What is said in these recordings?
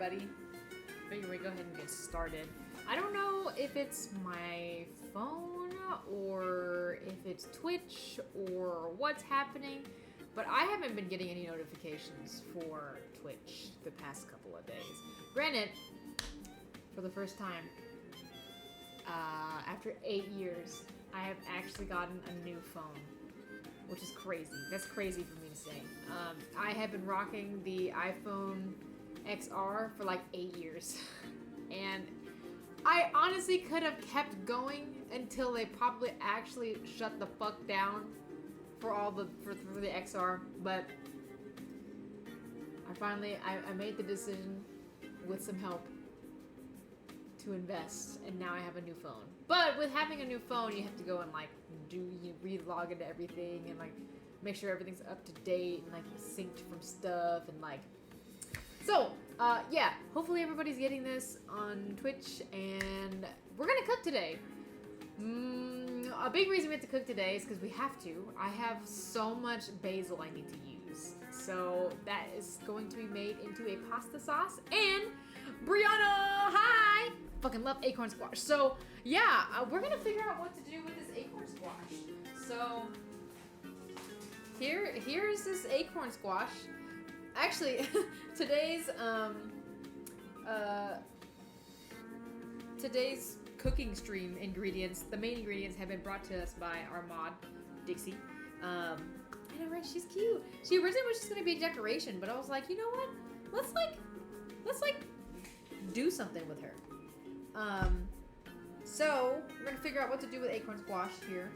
everybody. Figure we go ahead and get started. I don't know if it's my phone or if it's Twitch or what's happening, but I haven't been getting any notifications for Twitch the past couple of days. Granted, for the first time, after 8 years, I have actually gotten a new phone, which is crazy. That's crazy for me to say. I have been rocking the iPhone XR for like 8 years, and I honestly could have kept going until they probably actually shut the fuck down for all the for the XR. But I made the decision with some help to invest, and now I have a new phone. But with having a new phone, you have to go and like re-log into everything and like make sure everything's up to date and like synced from stuff and like. So yeah, hopefully everybody's getting this on Twitch, and we're gonna cook today. A big reason we have to cook today is because we have to. I have so much basil I need to use, so that is going to be made into a pasta sauce. And Brianna, hi! Fucking love acorn squash. So yeah, we're gonna figure out what to do with this acorn squash. So here's this acorn squash. Actually, today's cooking stream ingredients, the main ingredients have been brought to us by our mod, Dixie. I know, right? She's cute. She originally was just gonna be a decoration, but I was like, you know what? Let's do something with her. So we're gonna figure out what to do with acorn squash here.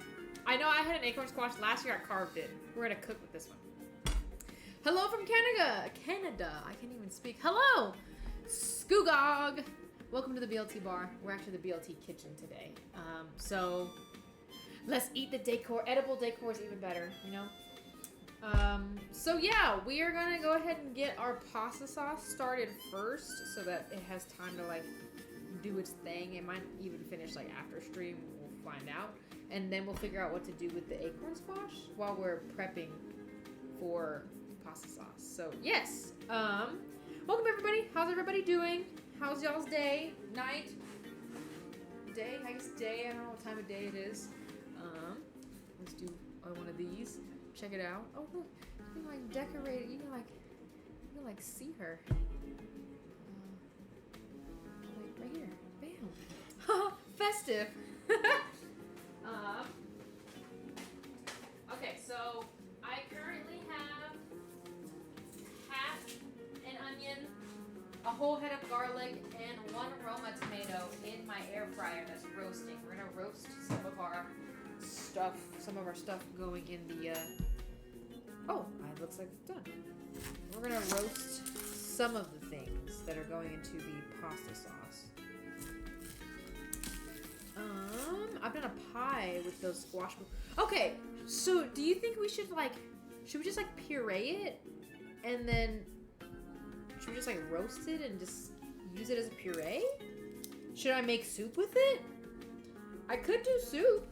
I know I had an acorn squash last year. I carved it. We're gonna cook with this one. Hello from Canada. I can't even speak. Hello, Skoogog. Welcome to the BLT bar. We're actually the BLT kitchen today. So let's eat the decor. Edible decor is even better, you know? So yeah, we are gonna go ahead and get our pasta sauce started first so that it has time to like do its thing. It might even finish like after stream. We'll find out. And then we'll figure out what to do with the acorn squash while we're prepping for pasta sauce. So yes, welcome everybody. How's everybody doing? How's y'all's day, night, day? I guess day. I don't know what time of day it is. Let's do one of these. Check it out. Oh look, you can like decorate it. You can like see her. Like right here. Bam. Festive. Okay, so I currently have half an onion, a whole head of garlic, and 1 Roma tomato in my air fryer that's roasting. We're gonna roast some of our stuff going in the, oh, it looks like it's done. We're gonna roast some of the things that are going into the pasta sauce. I've done a pie with those squash. Okay, so do you think we should should we just like puree it and then should we just like roast it and just use it as a puree? Should I make soup with it? I could do soup.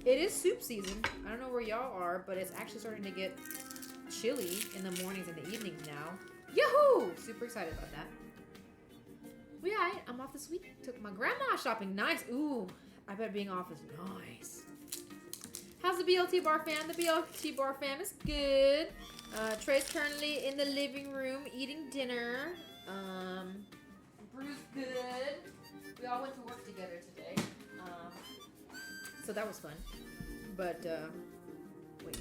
It is soup season. I don't know where y'all are, but it's actually starting to get chilly in the mornings and the evenings now. Yahoo! Super excited about that. Well, yeah, I'm off this week. Took my grandma shopping. Nice. Ooh, I bet being off is nice. How's the BLT bar fam? The BLT bar fam is good. Trey's currently in the living room eating dinner. Brew's good. We all went to work together today. So that was fun. But, wait.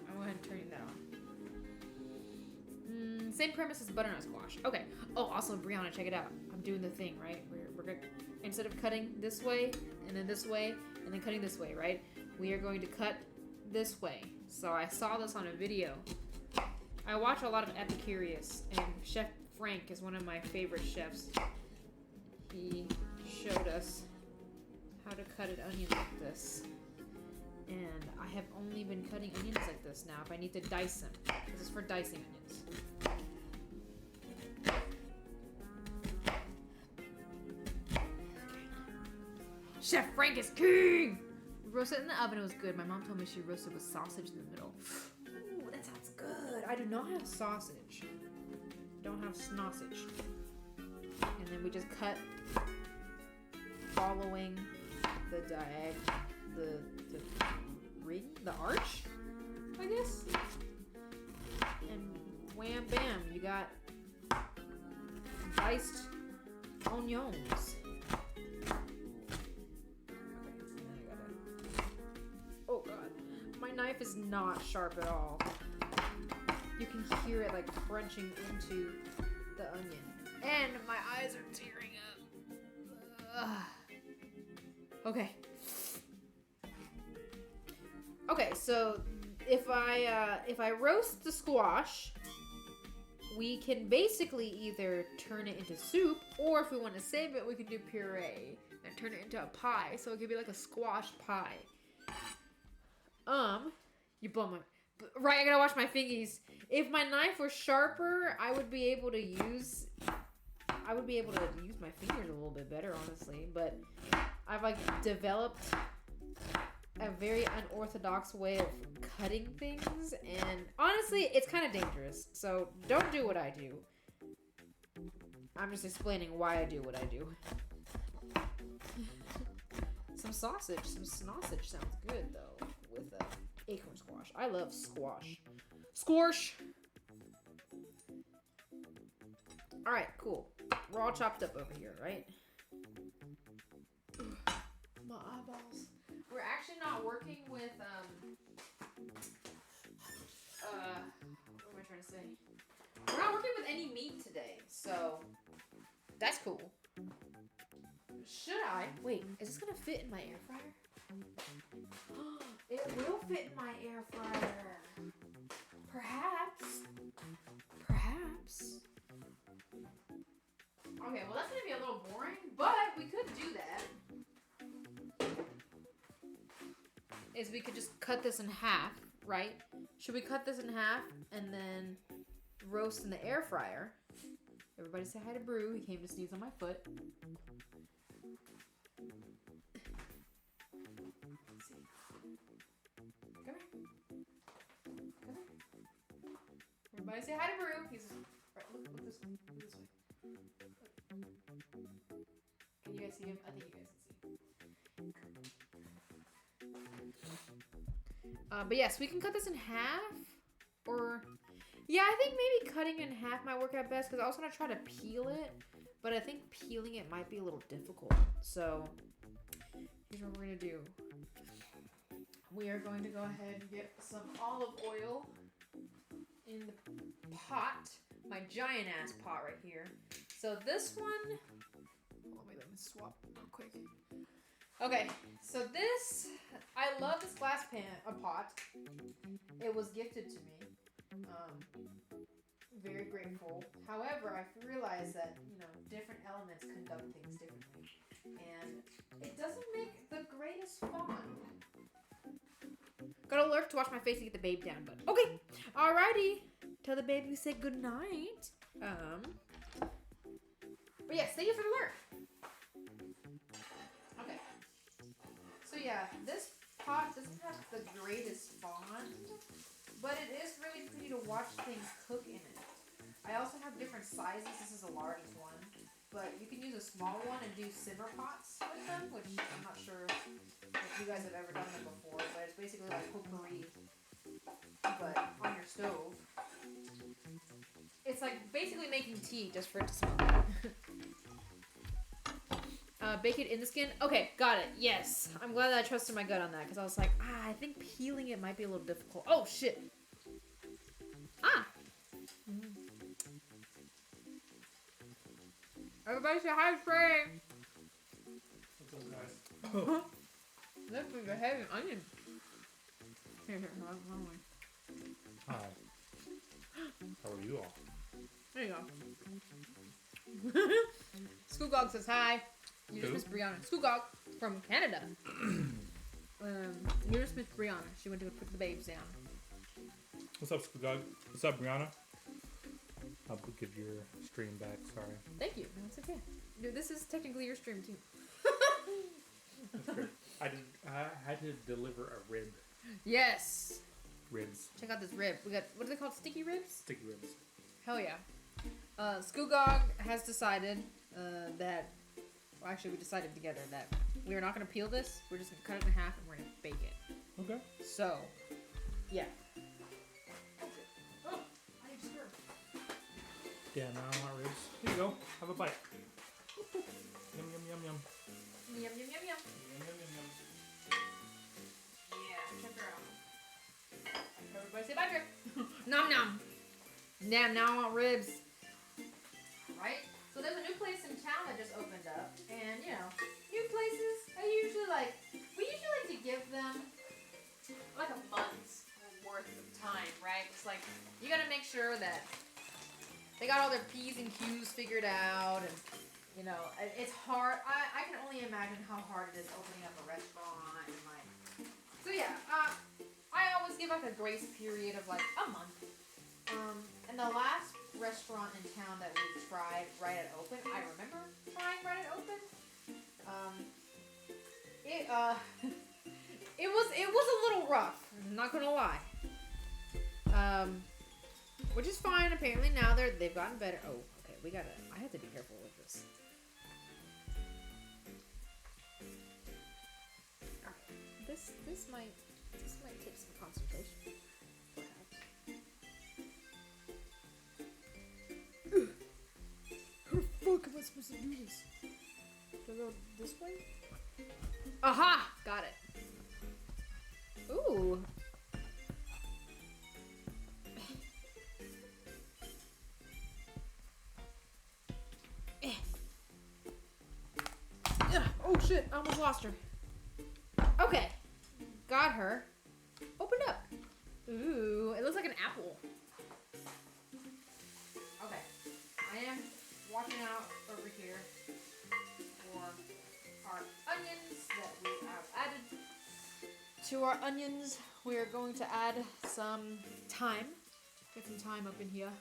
I'll go ahead and turn that on. Same premise as butternut squash. Okay. Oh, also, Brianna, check it out. I'm doing the thing, right? We're gonna, instead of cutting this way, and then this way, and then cutting this way, right? We are going to cut this way. So I saw this on a video. I watch a lot of Epicurious, and Chef Frank is one of my favorite chefs. He showed us how to cut an onion like this. And I have only been cutting onions like this now if I need to dice them. This is for dicing onions. Chef Frank is king! We roasted it in the oven, it was good. My mom told me she roasted with sausage in the middle. Ooh, that sounds good. but I do not have sausage. Don't have sausage. And then we just cut following the the arch, I guess. And wham bam, you got diced onions. Oh god, my knife is not sharp at all. You can hear it like crunching into the onion. And my eyes are tearing up. Ugh. Okay. Okay, so if I roast the squash, we can basically either turn it into soup, or if we want to save it, we can do puree and turn it into a pie. So it could be like a squash pie. You blow my... Right, I gotta wash my fingies. If my knife was sharper, I would be able to use my fingers a little bit better, honestly. But I've like developed a very unorthodox way of cutting things, and honestly, it's kind of dangerous. So don't do what I do. I'm just explaining why I do what I do. Some sausage sounds good though with acorn squash. I love squash. Squash. All right, cool. We're all chopped up over here, right? My eyeballs. We're actually not working with what am I trying to say? We're not working with any meat today, so that's cool. Should I? Wait, is this gonna fit in my air fryer? It will fit in my air fryer. Perhaps. Okay, well that's gonna be a little boring, but we could do that. Is we could just cut this in half, right? Should we cut this in half and then roast in the air fryer? Everybody say hi to Brew. He came to sneeze on my foot. Come here. Everybody say hi to Brew. He's right. Look this way. Look this way. Can you guys see him? I think you guys can see. But yes, we can cut this in half, or yeah, I think maybe cutting in half might work out best because I was gonna try to peel it, but I think peeling it might be a little difficult. So here's what we're gonna do. We are going to go ahead and get some olive oil in the pot, my giant ass pot right here. So this one, let me swap real quick. Okay, so this, I love this glass pot. It was gifted to me. Very grateful. However, I realized that, different elements conduct things differently. And it doesn't make the greatest fond. Gotta lurk to wash my face to get the babe down, but okay. Alrighty. Tell the baby we say goodnight. But yes, thank you for the lurk. Okay. So yeah, this pot doesn't have the greatest fond, but it is really pretty to watch things cook in it. I also have different sizes. This is the largest one, but you can use a small one and do simmer pots with them, which I'm not sure if you guys have ever done it before, but it's basically like potpourri, but on your stove. It's like basically making tea just for it to smell good. Bake it in the skin. Okay, got it. Yes. I'm glad that I trusted my gut on that because I was like, I think peeling it might be a little difficult. Oh, shit. Ah. Everybody say hi, Spray. What's up, guys? This is a heavy onion. Here, one way. Hi. How are you all? There you go. Skoogog says hi. You just Who? missed Brianna. Skoogog from Canada. You just missed Brianna. She went to put the babes down. What's up, Skoogog? What's up, Brianna? I'll give your stream back, sorry. Thank you. No, it's okay. Dude, this is technically your stream too. That's great. I had to deliver a rib. Yes. ribs. Check out this rib. We got, what are they called? Sticky ribs? Sticky ribs. Hell yeah. Skugog has decided that, well, actually we decided together that we are not going to peel this. We're just going to cut it in half and we're going to bake it. Okay. So, yeah. Oh, I need to stir. Yeah, now I want ribs. Here you go. Have a bite. Yum, yum, yum, yum. Yum, yum, yum, yum. Yum, yum, yum, yum. Yeah, check her out. Everybody say bye, Drip. Nom nom. Damn, now I want ribs. Right? So there's a new place in town that just opened up. And, you know, new places, we usually like to give them like a month's worth of time, right? It's like, you gotta make sure that they got all their P's and Q's figured out. And, you know, it's hard. I can only imagine how hard it is opening up a restaurant. And like, so yeah, I always give like a grace period of like a month. And the last restaurant in town that we tried right at open, I remember trying right at open. It was a little rough. I'm not gonna lie. Which is fine. Apparently now they've gotten better. Oh, okay. I have to be careful with this. Okay. This might take some concentration. How the fuck am I supposed to do this? Do I go this way? Aha! Got it. Ooh. Oh shit, I almost lost her. Okay. Got her. Opened up. Ooh, it looks like an apple. Okay. I am watching out over here for our onions that we have added. To our onions, we are going to add some thyme. Get some thyme up in here.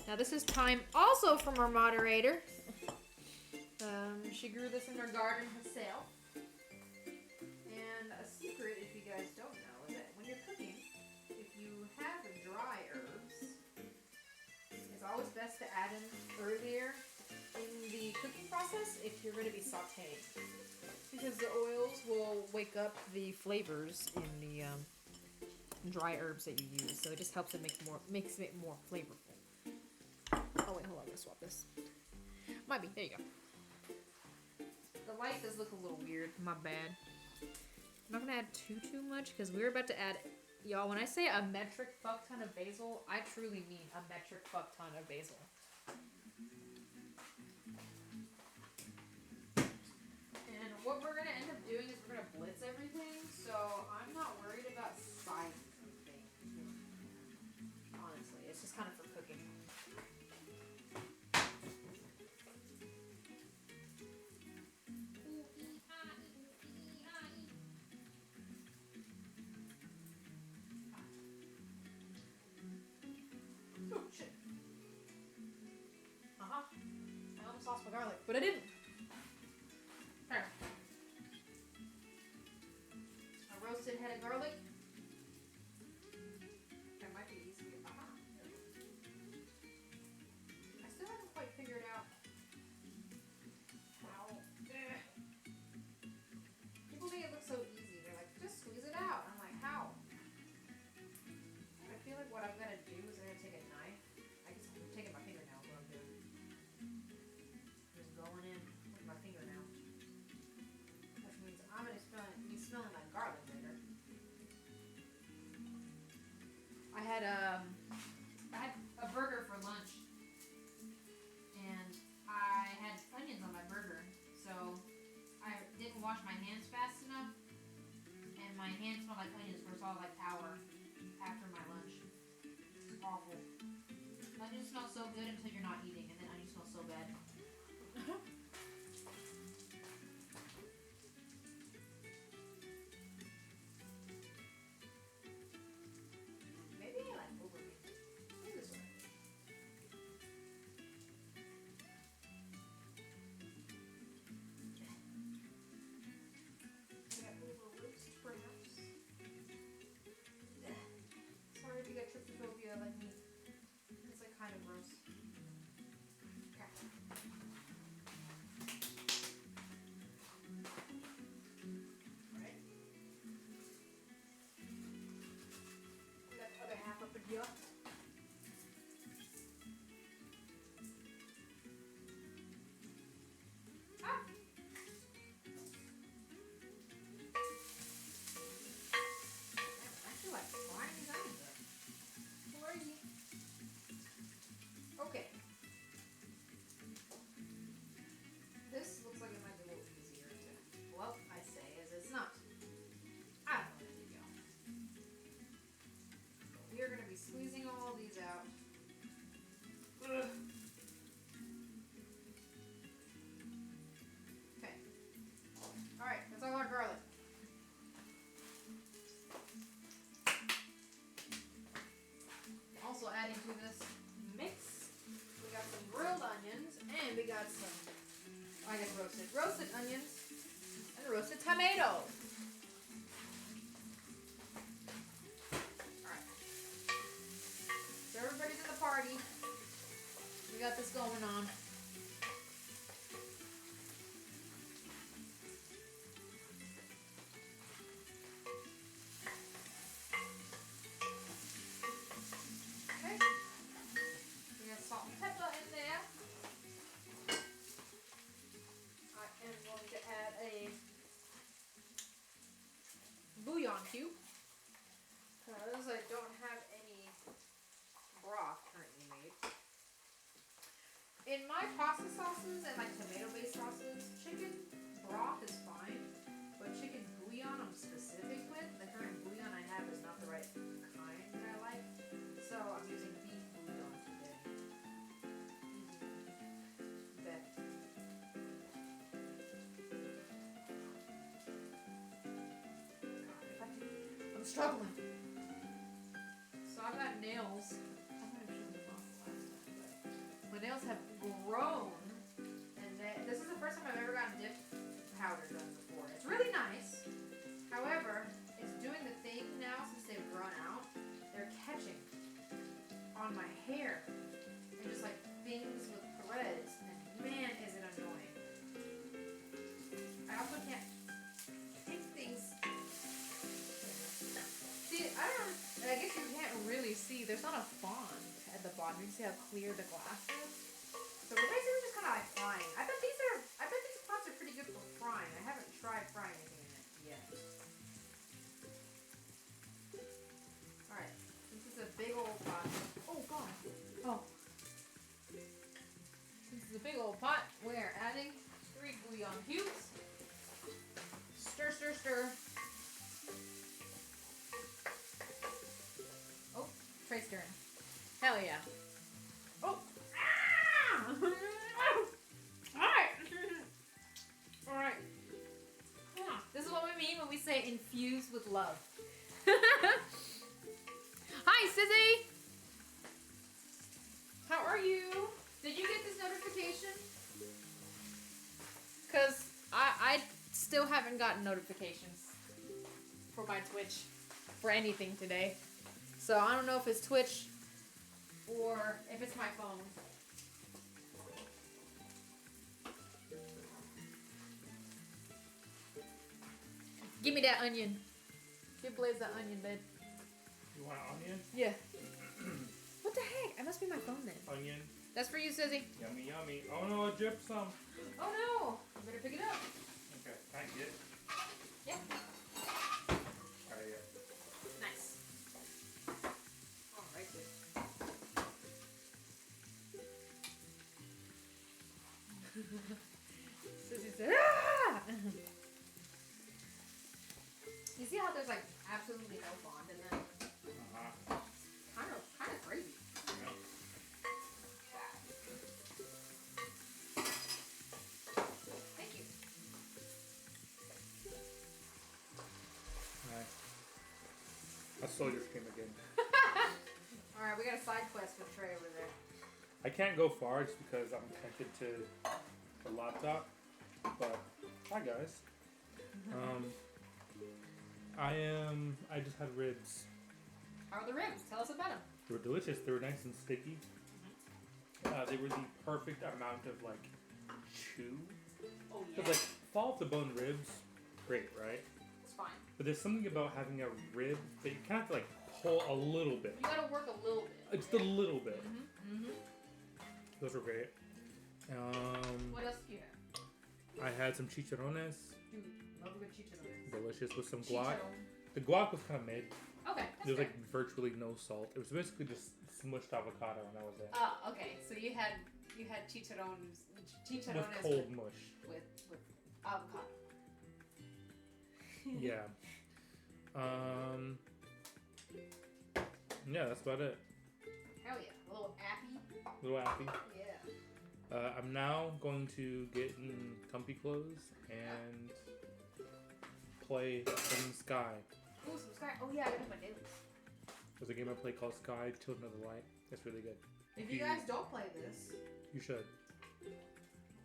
Now this is thyme also from our moderator. She grew this in her garden herself. And a secret, if you guys don't know, is that when you're cooking, if you have dry herbs, it's always best to add them earlier in the cooking process if you're going to be sauteing. Because the oils will wake up the flavors in the dry herbs that you use. So it just helps it makes it more flavorful. Oh wait, hold on, let's swap this. Might be, there you go. The light does look a little weird, my bad. I'm not gonna add too much because we're about to add, y'all, when I say a metric fuck ton of basil, I truly mean a metric fuck ton of basil. And what we're gonna end up doing is we're gonna blitz everything, so I'm not worried about sizes of things. Honestly, it's just kind of for cooking. Oh shit. Uh-huh. I almost lost my garlic, but I didn't. Okay. A roasted head of garlic. That might be easy. Uh-huh. I still haven't quite figured out how. People make it look so easy. They're like, just squeeze it out. I'm like, how? I feel like what I'm gonna do is I'm gonna take a knife. I guess I'm taking my fingernail. What I'm doing. Just going in with my fingernail. Which means I'm gonna be smelling like garlic later. I had a burger for lunch, and I had onions on my burger, so I didn't wash my hands fast enough, and my hands smelled like onions for solid like hour after my lunch. It's awful. Onions smell so good until you're not eating, and then onions smell so bad. Maybe I like overmeat. Maybe this one. roasted onions, and roasted tomato. Alright. So everybody's at the party. We got this going on. Okay. We got salt and pepper in there. I am going to add a bouillon cube because I don't have any broth currently made. In my pasta sauces and like tomato-based sauces, chicken broth is fine, but chicken bouillon I'm specific with. The current bouillon I have is not the right kind that I like, so I'm using beef bouillon today. Bet. I'm struggling. So I've got nails. I might have shown them off last time, but my nails have grown, and this is the first time I've ever gotten dip powder done before. It's really nice. However, it's doing the thing now since they've grown out. They're catching on my hair and just like things with threads, and man, is it annoying. I also can't take things. See, I guess you can't really see. There's not a fond at the bottom. You can see how clear the glass is. So we're basically just kind of like frying. I bet these pots are pretty good for frying. I haven't tried frying anything in it yet. All right, since it's a big old pot. Oh God. Oh. Since it's a big old pot, we're adding 3 bouillon cubes. Stir, stir, stir. Oh, tray stirring. Hell yeah. Oh. Ah! Alright. Alright. This is what we mean when we say infused with love. Hi, Sizzy! How are you? Did you get this notification? Because I still haven't gotten notifications for my Twitch for anything today. So I don't know if it's Twitch or if it's my phone. Give me that onion. Give Blaze that onion, babe. You want an onion? Yeah. What the heck? It must be my phone then. Onion. That's for you, Sizzy. Yummy, yummy. Oh no, I dripped some. Oh no! You better pick it up. Okay, can I get it? Yeah. Alright, yeah. Nice. All right, good. Sizzy said, ah! You see how there's like absolutely no bond in them? Uh-huh. Kind of crazy. Yeah. Thank you. Alright. I stole your stream again. All right, we got a side quest with Trey over there. I can't go far just because I'm connected to the laptop. But hi guys. I just had ribs. How are the ribs? Tell us about them. They were delicious. They were nice and sticky. They were the perfect amount of like chew. Oh yeah. Because like fall off the bone ribs, great, right? It's fine. But there's something about having a rib that you kind of have to like pull a little bit. You gotta work a little bit. Just a little bit. Mm-hmm. Those were great. What else do you have? I had some chicharrones. Dude, love a good chicharrones. Delicious with some guac. Chicharron. The guac was kind of mid. Okay. There was like virtually no salt. It was basically just smushed avocado, and that was it. Oh, okay. So you had chicharrones With cold mush. with avocado. Yeah. Yeah, that's about it. Hell yeah. A little appy. Little happy. Yeah. I'm now going to get in comfy clothes and play some Sky. Ooh, some Sky. Oh yeah, I gotta do my dailies. There's a game I play called Sky Children of the Light. It's really good. If you guys don't play this, You should.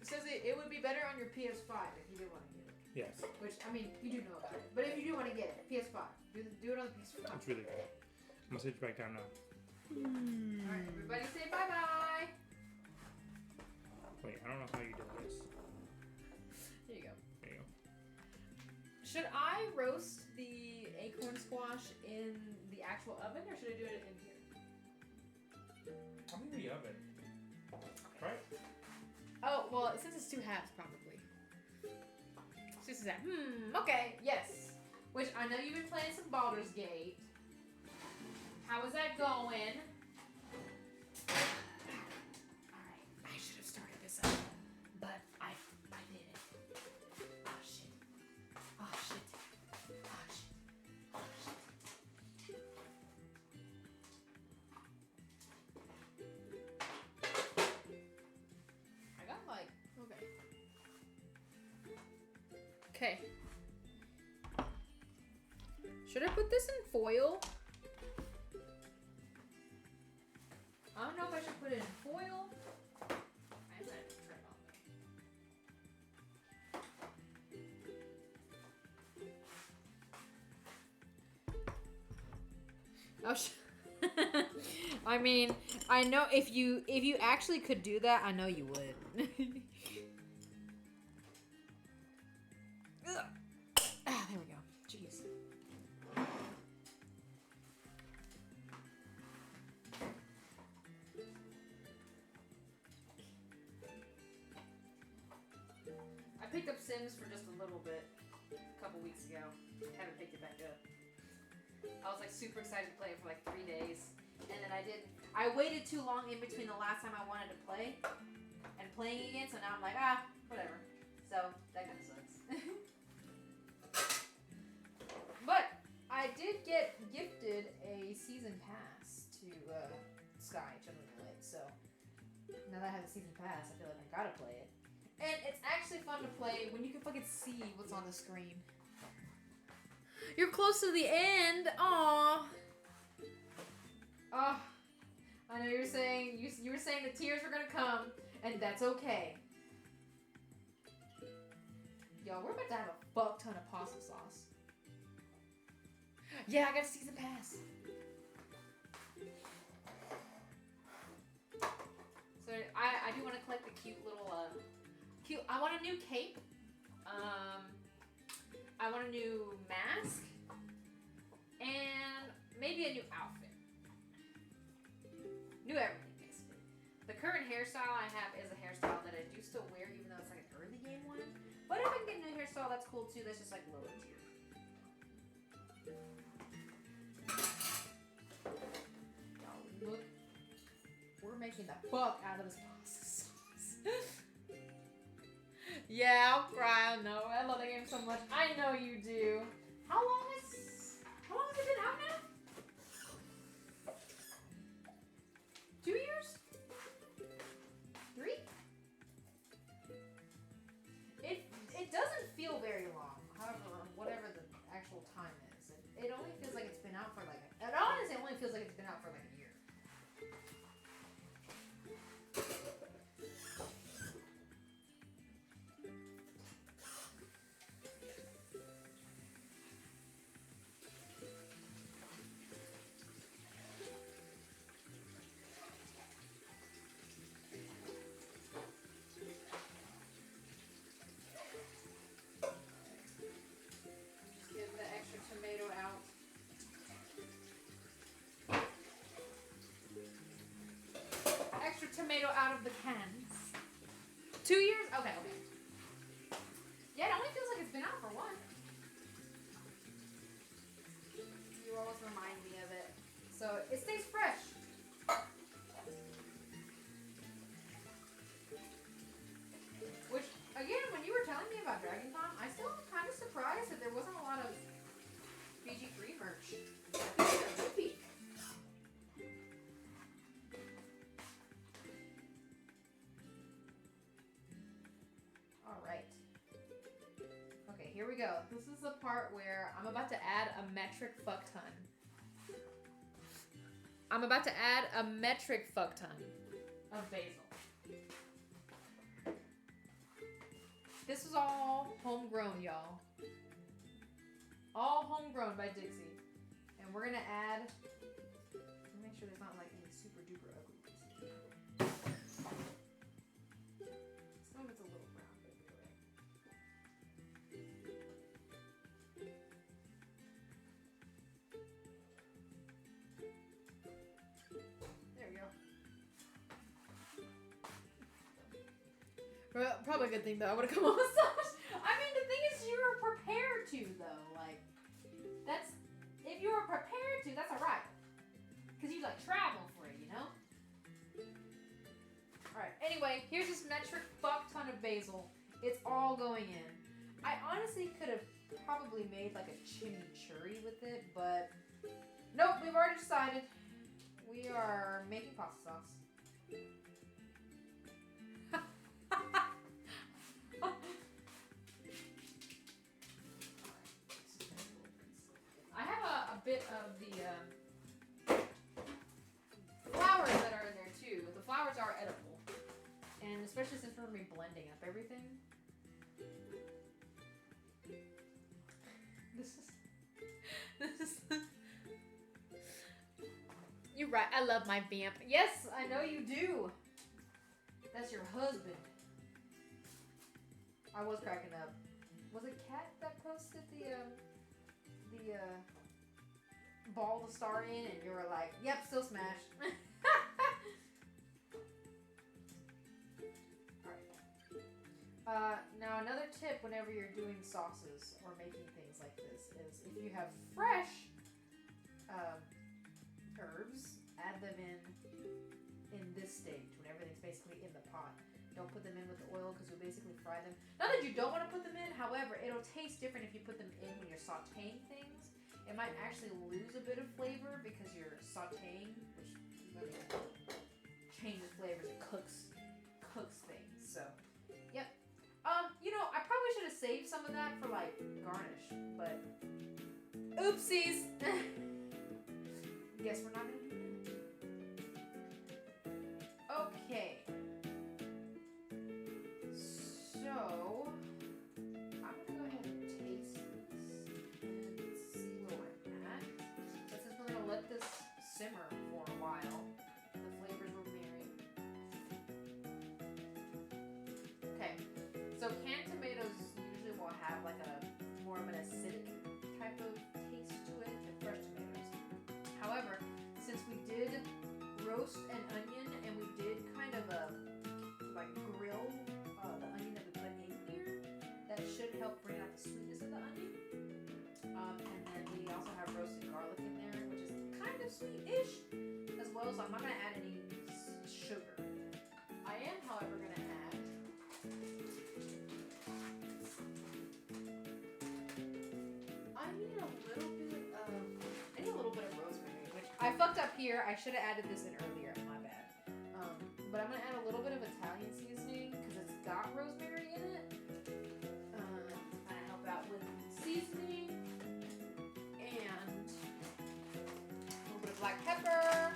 It says it would be better on your PS5 if you did want to get it. Yes. Which, I mean, you do know about it. But if you do want to get it, PS5. Do it on the PS5. It's really good. I'm gonna set you back down now. Alright, everybody say bye-bye. Wait, I don't know how you do this. There you go. There you go. Should I roast the acorn squash in the actual oven, or should I do it in here? I'm in the oven. Right? Oh, well, since it's 2 halves, probably. This is that. Okay, yes. Which, I know you've been playing some Baldur's Gate. How is that going? Alright, I should have started this up. But I did it. Oh, shit. Oh, shit. Oh, shit. Oh, shit. I got like, okay. Should I put this in foil? I don't know if I should put it in foil. I might try it on though. Oh, I mean, I know if you actually could do that, I know you would. There we go. Jeez. I picked up Sims for just a little bit a couple weeks ago. Haven't picked it back up. I was like super excited to play it for like 3 days, and then I didn't. I waited too long in between the last time I wanted to play and playing again, so now I'm like, whatever. So that kind of sucks. But I did get gifted a season pass to Sky Children of Light, so now that I have a season pass, I feel like I gotta play it. And it's actually fun to play when you can fucking see what's on the screen. You're close to the end. Aww. Oh, I know you're saying you were saying the tears were gonna come, and that's okay. Yo, we're about to have a fuck ton of pasta sauce. Yeah, I got a season pass. So I do want to collect the cute little I want a new cape. I want a new mask. And maybe a new outfit. New everything, basically. The current hairstyle I have is a hairstyle that I do still wear, even though it's like an early game one. But if I can get a new hairstyle, that's cool too. That's just like lower tier. Y'all, look. We're making the fuck out of this pasta sauce. Yeah, I'll cry. I know. I love that game so much. I know you do. How long has it been out now? 2 years? 3? It doesn't feel very long. However, whatever the actual time is, it only feels like it's been out for like. It honestly only feels like it's been out for like a year. Tomato out. Extra tomato out of the cans. 2 years? Okay. Yeah, it only feels like it's been out for 1. You always remind me of it. So it stays fresh. Which, again, when you were telling me about Dragon Con, I still am kind of surprised that there wasn't a lot of PG-3 merch. I think there would be. Alright. Okay, here we go. This is the part where I'm about to add a metric fuck ton. I'm about to add a metric fuck ton of basil. This is all homegrown, y'all. All homegrown by Dixie. And we're gonna add, make sure there's not like any super duper ugly pieces. Some of it's a little brown, but it'll be alright. There we go. Well, probably a good thing though. I would have come on massage. I mean, the thing is, you were prepared to though. Like, that's if you were prepared to, that's alright. Cause you like travel for it, you know. All right. Anyway, here's this metric fuck ton of basil. It's all going in. I honestly could have probably made like a chimichurri with it, but nope. We've already decided. We are making pasta sauce. I have a bit of the flowers that are in there too. The flowers are edible, and especially since we're gonna be blending up everything. This is. You're right. I love my vamp. Yes, I know you do. That's your husband. I was cracking up. Was it Kat that posted the ball to star in, and you were like, "Yep, still smash." Alright. Now another tip whenever you're doing sauces or making things like this is if you have fresh herbs, add them in this stage when everything's basically in the pot. Don't put them in with the oil because you'll basically fry them. Not that you don't want to put them in, however, it'll taste different if you put them in when you're sauteing things. It might actually lose a bit of flavor because you're sauteing, which really changes flavors. It cooks things. So, yep. You know, I probably should have saved some of that for like garnish, but oopsies. Guess we're not gonna do that. Okay. So, I'm gonna go ahead and taste this and see where we're at. But since we're gonna let this simmer for a while, the flavors will marry. Okay, so canned tomatoes usually will have like a more of an acidic type of taste to it than fresh tomatoes. However, since we did roast an onion and we did kind of like grill the onion that we put in here, that should help bring out the sweetness of the onion. And then we also have roasted garlic in there, which is kind of sweet-ish as well. So I'm not going to add any sugar. I am, however, going to add I need a little bit of rosemary, which I fucked up here. I should have added this in earlier. My bad. But I'm going to add a little bit of Italian seasoning because it's got rosemary in it. I help out with seasoning and a little bit of black pepper.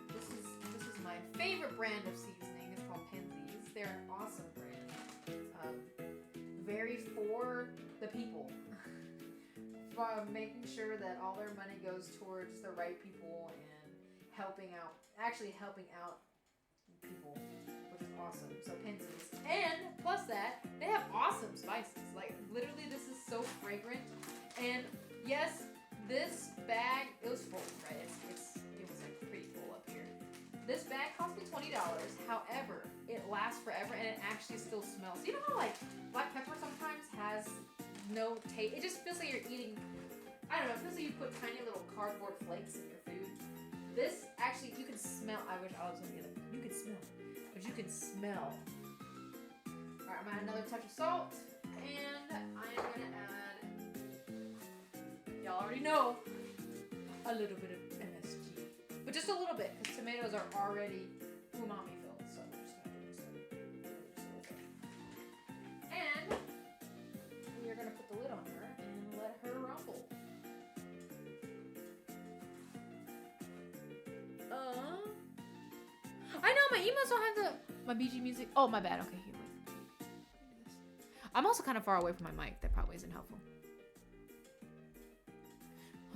This is my favorite brand of seasoning. It's called Penzies. They're an awesome brand. Very for the people. Making sure that all their money goes towards the right people and helping out people, which is awesome. So Penzies. And plus that, they have awesome spices. Like literally this is so fragrant. And yes, this bag, it was full, right? It was like pretty full up here. This bag cost me $20. However, it lasts forever and it actually still smells. You know how like black pepper sometimes has no taste? It just feels like you're eating, I don't know, it feels like you put tiny little cardboard flakes in your food. This actually, you can smell. I wish I was gonna be like, you can smell, but you can smell. All right, I'm gonna add another touch of salt, and I am gonna add, y'all already know, a little bit of MSG, but just a little bit, because tomatoes are already umami filled, so we're just gonna do this just a little bit. And we are gonna put the lid on her and let her rumble. I know my emails don't have the My BG music. Oh, my bad. Okay, here. Wait. I'm also kind of far away from my mic. That probably isn't helpful.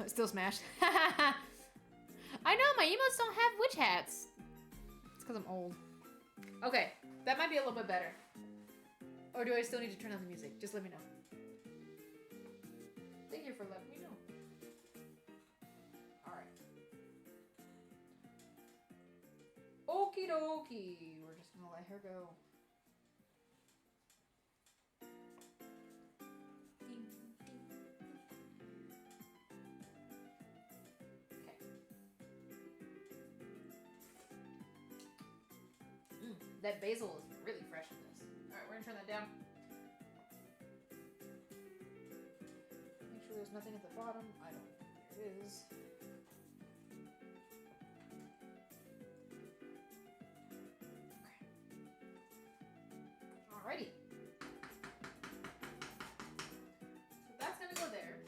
Still smashed. I know, my emotes don't have witch hats. It's because I'm old. Okay, that might be a little bit better. Or do I still need to turn on the music? Just let me know. Thank you for letting me know. Alright. Okie dokie. We're just gonna let her go. That basil is really fresh in this. Alright, we're gonna turn that down. Make sure there's nothing at the bottom. I don't think there is. Okay. Alrighty. So that's gonna go there.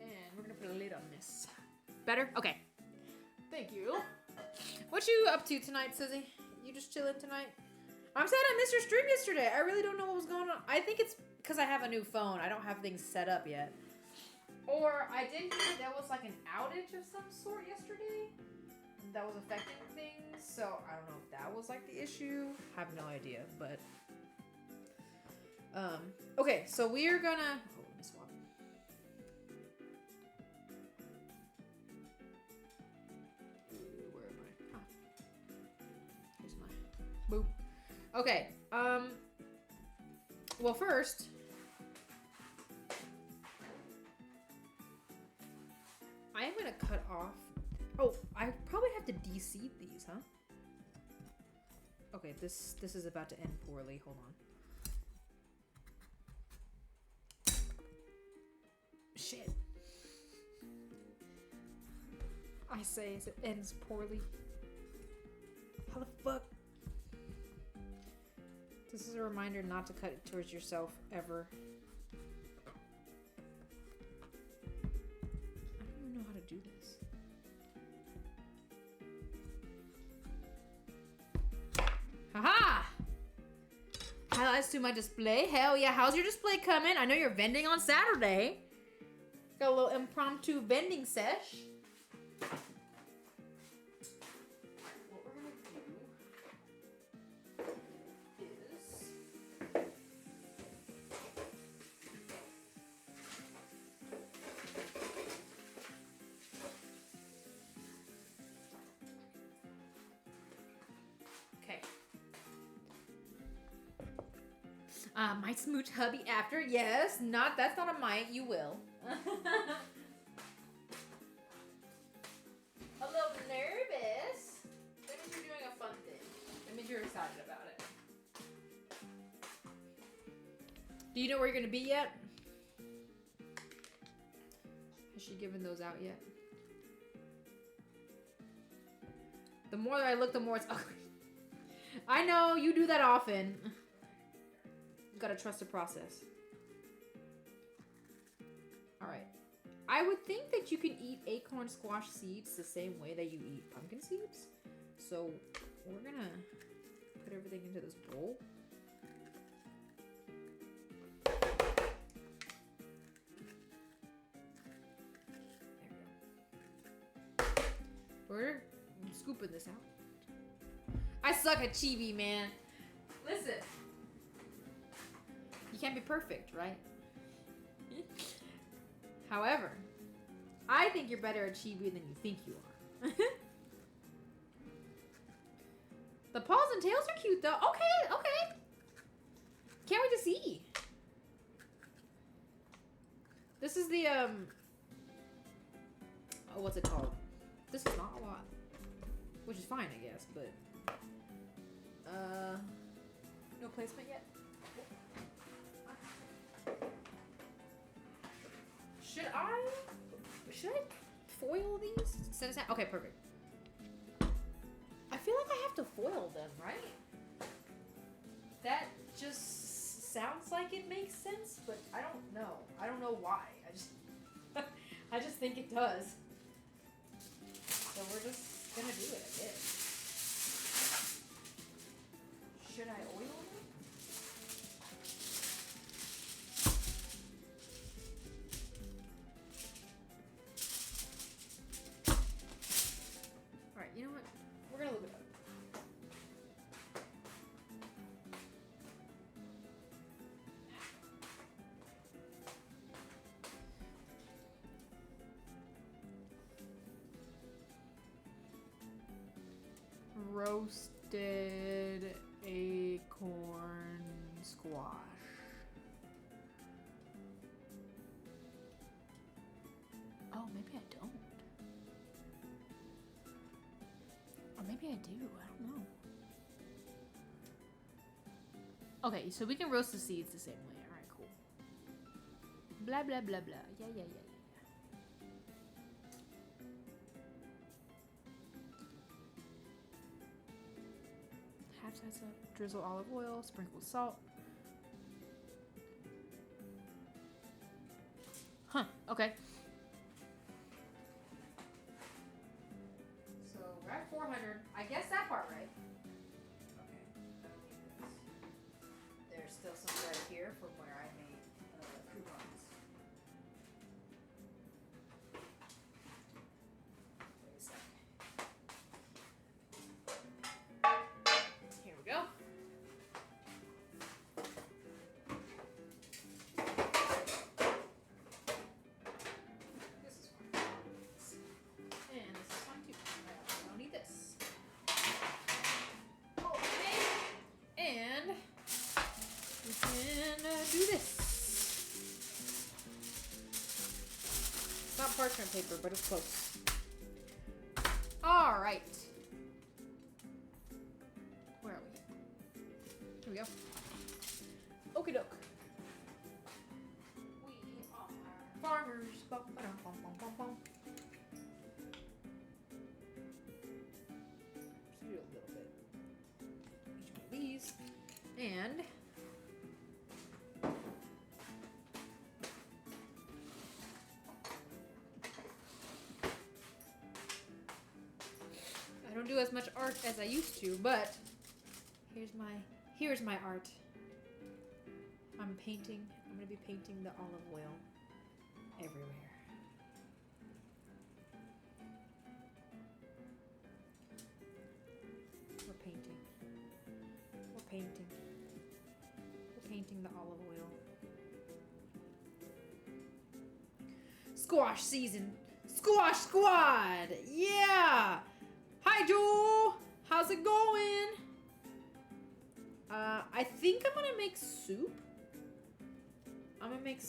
And we're gonna put a lid on this. Better? Okay. Thank you. What you up to tonight, Susie? You just chilling tonight? I'm sad I missed your stream yesterday. I really don't know what was going on. I think it's because I have a new phone. I don't have things set up yet. Or I did hear there was like an outage of some sort yesterday that was affecting things. So I don't know if that was like the issue. I have no idea, but okay, so we're gonna let me swap. Boop. Okay. Well, first, I am gonna cut off. Oh, I probably have to de-seed these, huh? Okay, this is about to end poorly. Hold on. Shit. I say as it ends poorly. How the fuck? This is a reminder not to cut it towards yourself ever. I don't even know how to do this. Haha! Highlights to my display. Hell yeah, how's your display coming? I know you're vending on Saturday. Got a little impromptu vending sesh. Might smooch hubby after. Yes, that's not a might. You will. A little nervous. That means you're doing a fun thing. That means you're excited about it. Do you know where you're gonna be yet? Has she given those out yet? The more that I look, the more it's ugly. I know, you do that often. You gotta trust the process. Alright. I would think that you can eat acorn squash seeds the same way that you eat pumpkin seeds. So we're gonna put everything into this bowl. There we go. We're scooping this out. I suck at chibi, man. Listen. You can't be perfect, right? However, I think you're better at chibi than you think you are. The paws and tails are cute, though. Okay, okay. Can't wait to see. This is the, oh, what's it called? This is not a lot. Which is fine, I guess, but... no placement yet? Should I foil these? Okay, perfect. I feel like I have to foil them, right? That just sounds like it makes sense, but I don't know. I don't know why. I just think it does. So we're just gonna do it, I guess. Should I oil them? Alright, you know what? We're gonna look it up. Roasted acorn squash. Oh, maybe I don't. Or maybe I do. I don't know. Okay, so we can roast the seeds the same way. Alright, cool. Blah, blah, blah, blah. Yeah, yeah, yeah, yeah. Half size up, drizzle olive oil, sprinkle salt. Huh, okay. So we're at 400. I guess that part right. Okay. There's still some bread here from where I made coupons. Wait a second. Here we go. This is fine. And this is fine too. I don't need this. Okay. And we can do this. It's not parchment paper, but it's close. All right. Where are we? Here we go. Okie doke. We are farmers. Bum, ba-dum, bum, bum, bum, bum. Just do a little bit. Each one of these. And I don't do as much art as I used to, but here's my art. I'm gonna be painting the olive oil everywhere. We're painting. We're painting. We're painting the olive oil. Squash season. Squash squad! Yeah! Hi, Joel! How's it going? I think I'm gonna make soup. I'm gonna make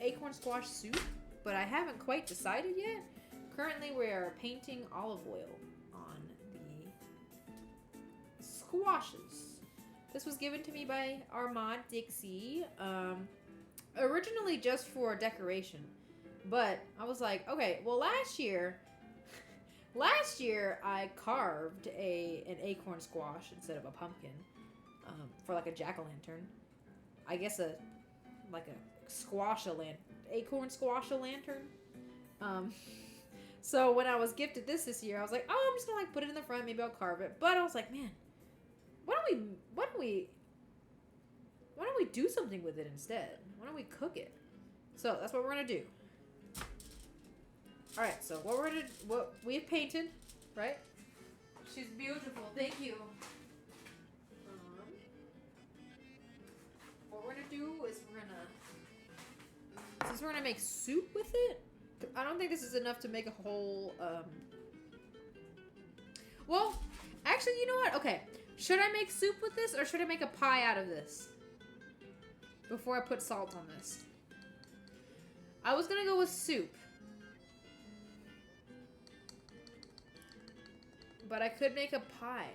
acorn squash soup, but I haven't quite decided yet. Currently, we are painting olive oil on the squashes. This was given to me by Armand Dixie, originally just for decoration. But I was like, okay, well, last year I carved an acorn squash instead of a pumpkin for like a jack-o'-lantern. I guess acorn squash-a-lantern. So when I was gifted this year, I was like, oh, I'm just gonna like put it in the front. Maybe I'll carve it. But I was like, man, why don't we do something with it instead? Why don't we cook it? So that's what we're gonna do. All right. So what we've painted, right? She's beautiful. Thank you. What we're gonna do is since we're gonna make soup with it. I don't think this is enough to make a whole. Well, actually, you know what? Okay, should I make soup with this or should I make a pie out of this before I put salt on this? I was gonna go with soup, but I could make a pie,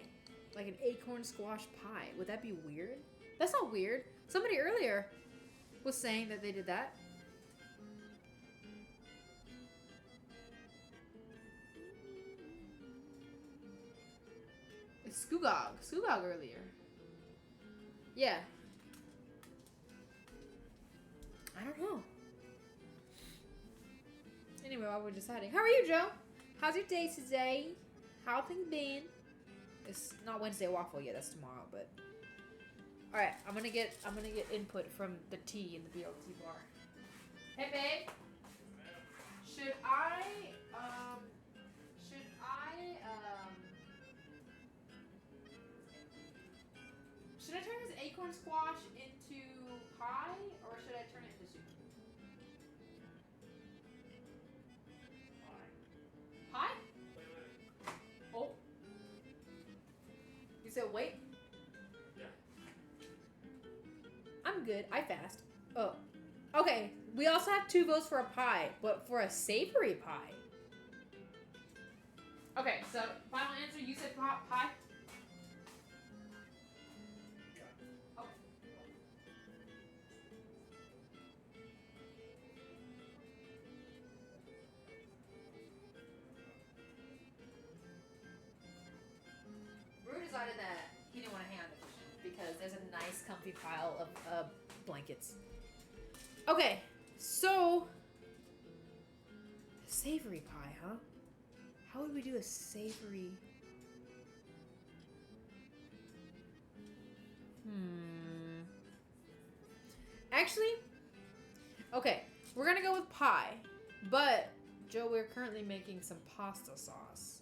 like an acorn squash pie. Would that be weird? That's not weird. Somebody earlier was saying that they did that. It's Skugog earlier. Yeah. I don't know. Anyway, while we're deciding. How are you, Joe? How's your day today? How things been? It's not Wednesday waffle yet. That's tomorrow, but All right, I'm gonna get input from the T in the BLT bar. Hey, babe. Should I turn this acorn squash into pie, or should I turn it into soup? Pie? Oh. You said wait? Yeah. I'm good. I fast. Oh. Okay. We also have 2 votes for a pie, but for a savory pie. Okay, so final answer, you said pie? Okay. Rue decided that he didn't want to hang out in the kitchen because there's a nice comfy pile of blankets. Okay, so savory pie, huh? How would we do a savory? Actually, okay, we're gonna go with pie, but Joe, we're currently making some pasta sauce,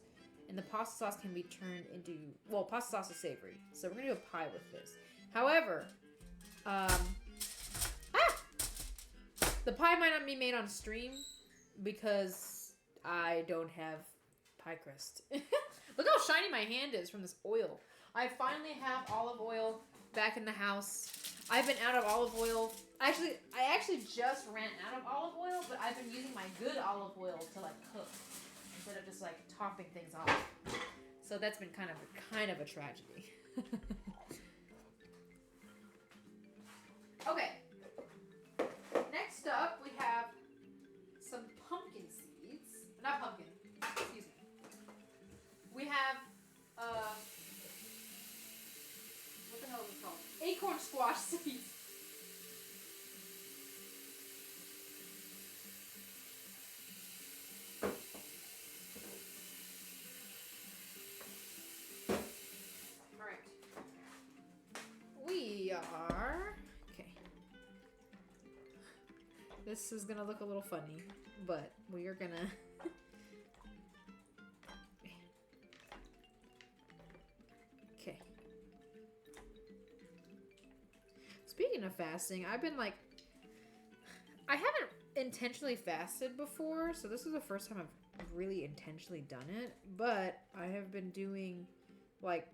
and the pasta sauce can be turned into, well, pasta sauce is savory, so we're gonna do a pie with this. However, the pie might not be made on stream because I don't have pie crust. Look how shiny my hand is from this oil. I finally have olive oil back in the house. I've been out of olive oil. I actually just ran out of olive oil, but I've been using my good olive oil to like cook instead of just like topping things off. So that's been kind of a tragedy. Okay. Next up, we have some pumpkin seeds. Not pumpkin. Excuse me. We have what the hell is it called? Acorn squash seeds. Alright. We are... Okay. This is gonna look a little funny, but we are gonna... Okay. Speaking of fasting, I've been like... I haven't intentionally fasted before, so this is the first time I've really intentionally done it, but I have been doing, like,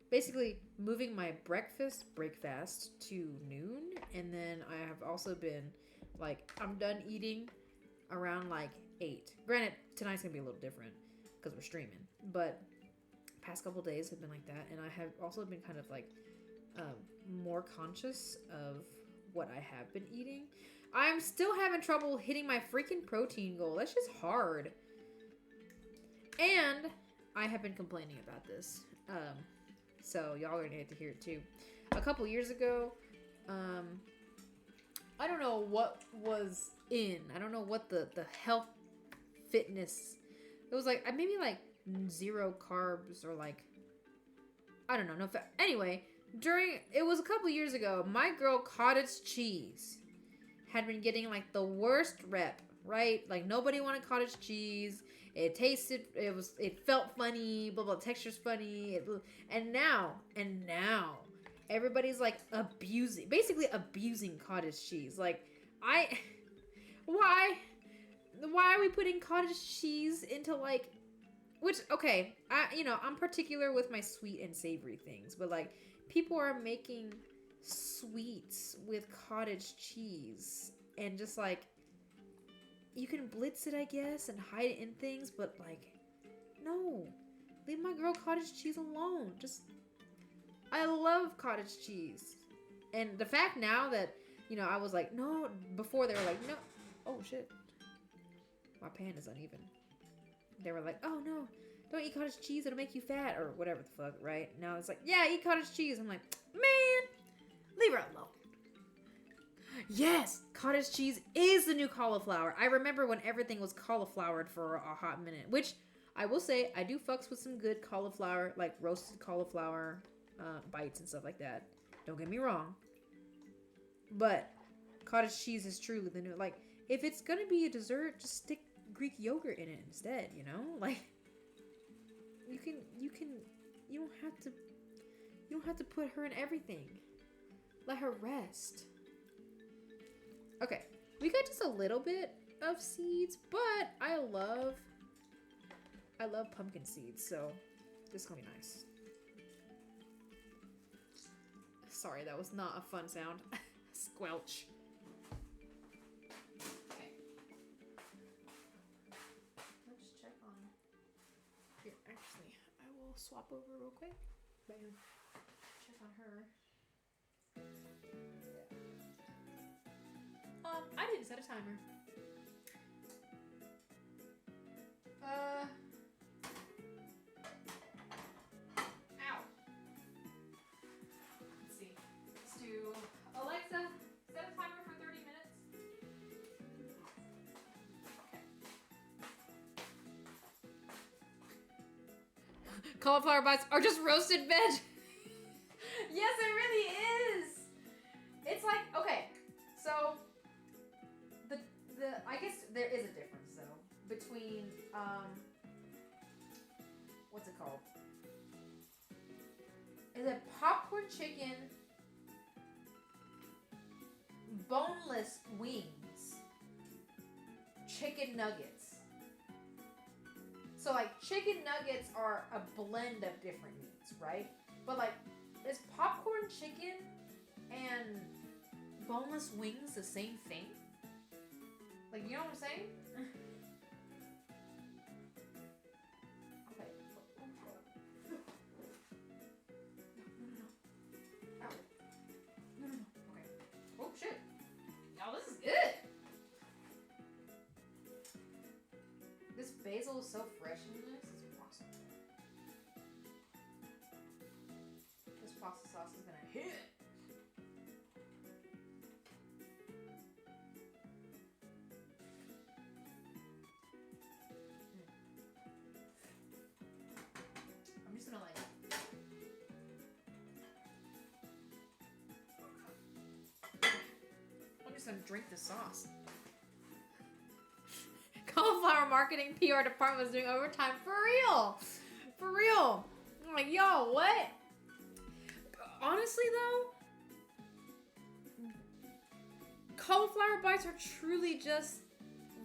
basically moving my breakfast to noon, and then I have also been, like, I'm done eating around, like, 8. Granted, tonight's gonna be a little different, because we're streaming, but past couple days have been like that, and I have also been kind of, like, more conscious of what I have been eating. I'm still having trouble hitting my freaking protein goal. That's just hard. And I have been complaining about this. So y'all are gonna get to hear it too. A couple years ago, I don't know what was in. I don't know what the health fitness. It was like maybe like 0 carbs or like I don't know. Anyway, it was a couple years ago. My girl cottage cheese had been getting like the worst rep, right? Like nobody wanted cottage cheese. It tasted, it felt funny, blah blah, texture's funny. And now, everybody's like basically abusing cottage cheese. Like, why are we putting cottage cheese into like, which, okay, I'm particular with my sweet and savory things, but like, people are making sweets with cottage cheese and just like, you can blitz it, I guess, and hide it in things, but like, no, leave my girl cottage cheese alone. I love cottage cheese. And the fact now that, I was like, no, before they were like, no, oh shit, my pan is uneven. They were like, oh no, don't eat cottage cheese, it'll make you fat, or whatever the fuck, right? Now it's like, yeah, eat cottage cheese. I'm like, man, leave her alone. Yes, cottage cheese is the new cauliflower. I remember when everything was cauliflowered for a hot minute, which I will say, I do fucks with some good cauliflower, like roasted cauliflower bites and stuff like that. Don't get me wrong. But cottage cheese is truly the new. Like, if it's gonna be a dessert, just stick Greek yogurt in it instead. You know, like you don't have to put her in everything. Let her rest. Okay, we got just a little bit of seeds, but I love pumpkin seeds, so this is gonna be nice. Sorry, that was not a fun sound. Squelch. Okay. Let's check on. Here, actually, I will swap over real quick. Bam. Check on her. I didn't set a timer. Ow. Let's see. Let's do Alexa, set a timer for 30 minutes. Okay. Cauliflower bites are just roasted veg. Yes, it really is. It's like, okay, so I guess there is a difference though between what's it called? Is it popcorn chicken, boneless wings, chicken nuggets? So like chicken nuggets are a blend of different meats, right? But like, is popcorn chicken and boneless wings the same thing? Like, you know what I'm saying? Okay. No. Ow. No. Okay. Oh, shit. Y'all, this is good. This basil is so fresh in this. It's awesome. This pasta sauce is gonna hit. And drink the sauce. Cauliflower marketing PR department was doing overtime for real. For real. I'm like, yo, what? Honestly though, cauliflower bites are truly just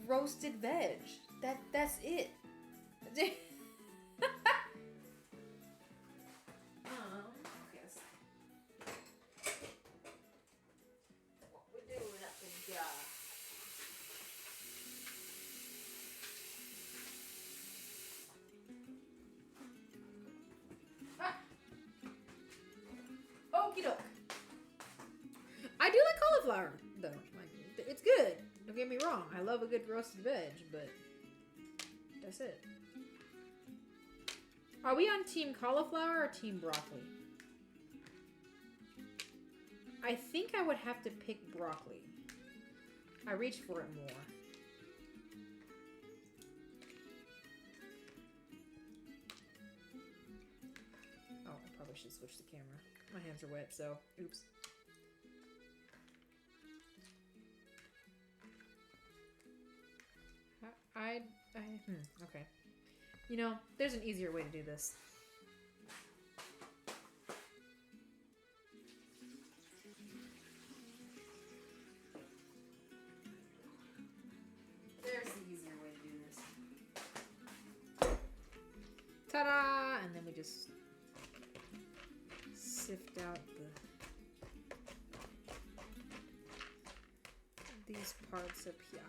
roasted veg. That's it. I do like cauliflower, though. Like, it's good. Don't get me wrong. I love a good roasted veg, but that's it. Are we on team cauliflower or team broccoli? I think I would have to pick broccoli. I reach for it more. Oh, I probably should switch the camera. My hands are wet, so oops. Okay. You know, there's an easier way to do this. There's the easier way to do this. Ta-da! And then we just sift out these parts up here.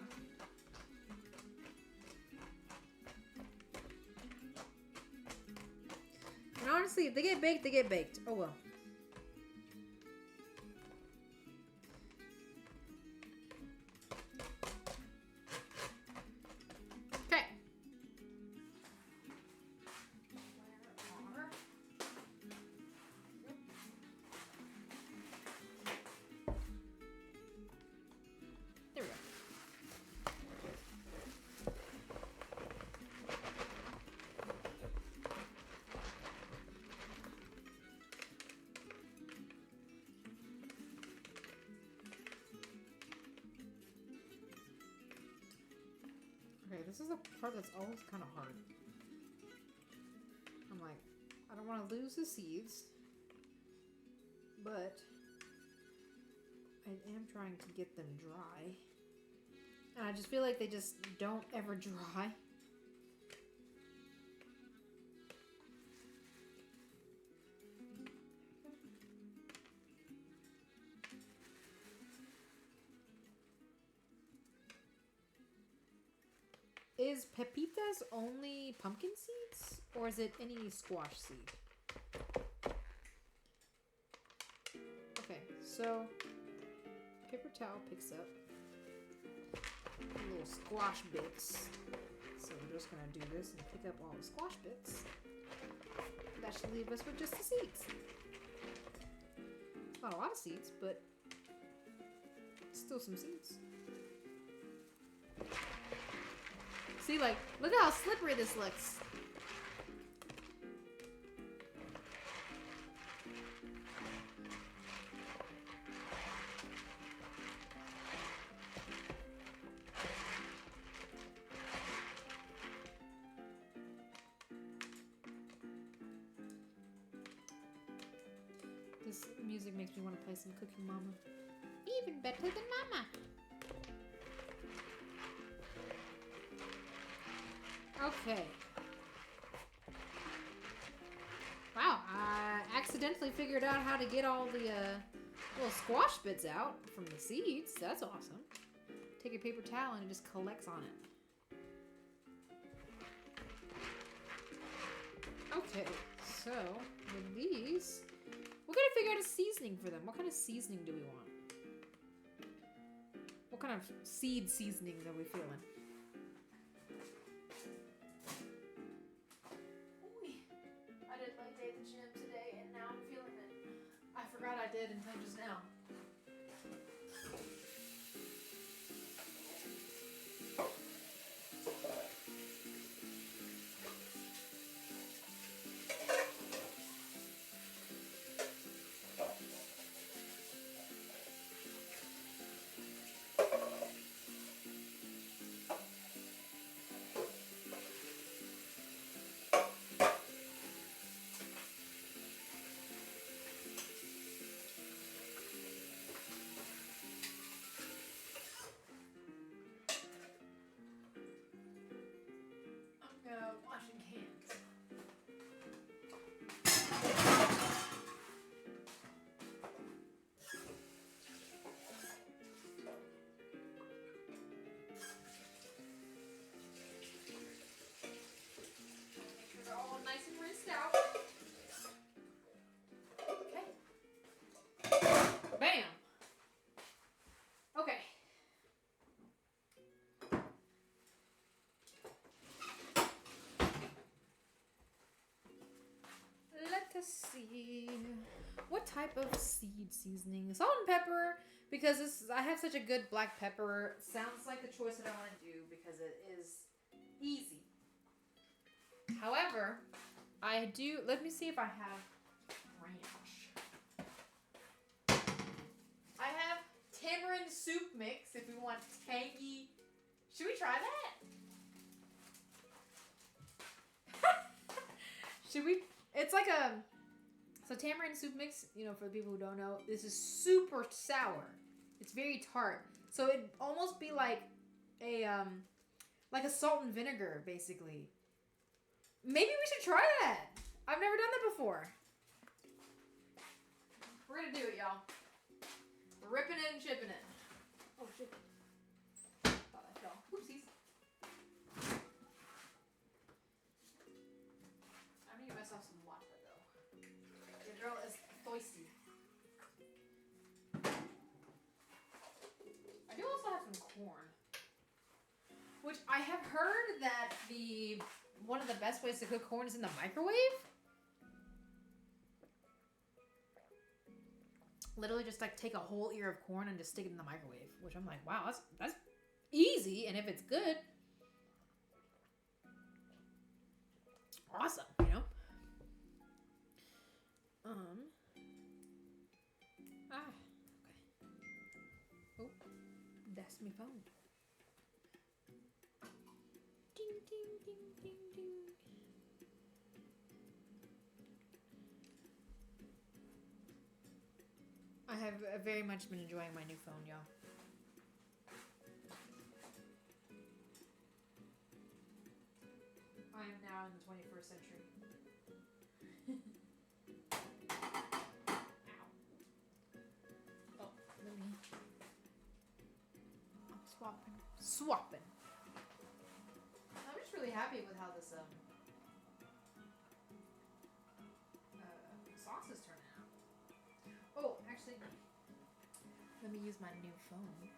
And honestly, if they get baked, they get baked. Oh well. Okay. There we go. This is the part that's always kind of hard. I'm like, I don't want to lose the seeds, but I am trying to get them dry. And I just feel like they just don't ever dry. Is pepitas only pumpkin seeds, or is it any squash seed? Okay, so paper towel picks up little squash bits. So we're just gonna do this and pick up all the squash bits. That should leave us with just the seeds. Not a lot of seeds, but still some seeds. See, like, look at how slippery this looks. This music makes me want to play some Cooking Mama. Even better than Mama. Okay. Wow, I accidentally figured out how to get all the little squash bits out from the seeds. That's awesome. Take a paper towel and it just collects on it. Okay, so with these, we're gonna figure out a seasoning for them. What kind of seasoning do we want? What kind of seed seasoning are we feeling? I did leg day at the gym today, and now I'm feeling it. I forgot I did until just now. Washing hands. Make sure they're all nice and rinsed out. Okay. Bam. Okay. Let us see. What type of seed seasoning? Salt and pepper, because I have such a good black pepper. Sounds like the choice that I want to do because it is easy. However, I do. Let me see if I have ranch. I have tamarind soup mix if we want tangy. Should we try that? Should we? It's like so tamarind soup mix, you know, for the people who don't know, this is super sour. It's very tart. So it'd almost be like a salt and vinegar, basically. Maybe we should try that. I've never done that before. We're gonna do it, y'all. We're ripping it and chipping it. Oh, shit. Thought that fell. Whoopsies. I'm gonna give myself some water, though. Your girl is thirsty. I do also have some corn. Which I have heard that one of the best ways to cook corn is in the microwave. Literally just like take a whole ear of corn and just stick it in the microwave. Which I'm like, wow, that's easy. And if it's good, awesome, you know? Okay. Oh, that's my phone. ding, ding, ding, ding. I have very much been enjoying my new phone, y'all. I am now in the 21st century. Ow. Oh, let me. I'm swapping. I'm just really happy with how this sauce is turning out. Oh, actually, let me use my new phone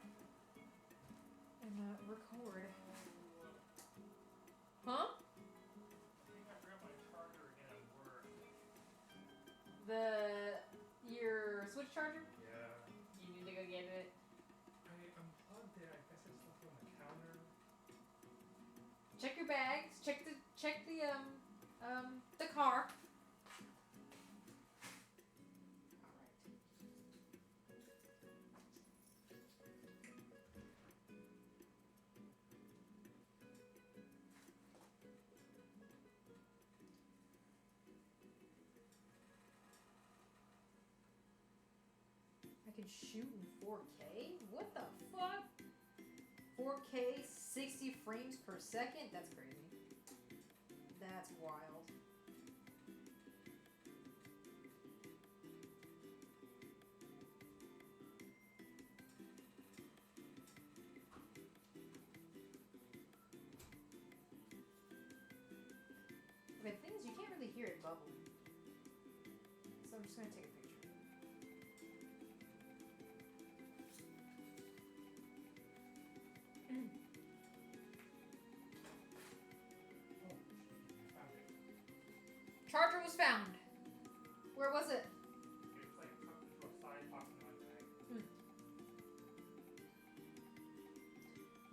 and record. Huh? I think I forgot my charger again at work. Your Switch charger? Yeah. You need to go get it. I unplugged it. I guess it's left on the counter. Check your bags. Check the car. All right. I can shoot in 4K? What the fuck? 4K, 60 frames per second? That's crazy. That's wild. Okay, the thing is, you can't really hear it bubbling. So I'm just gonna take a picture. Charger was found. Where was it? It's like tucked into a side pocket in my bag.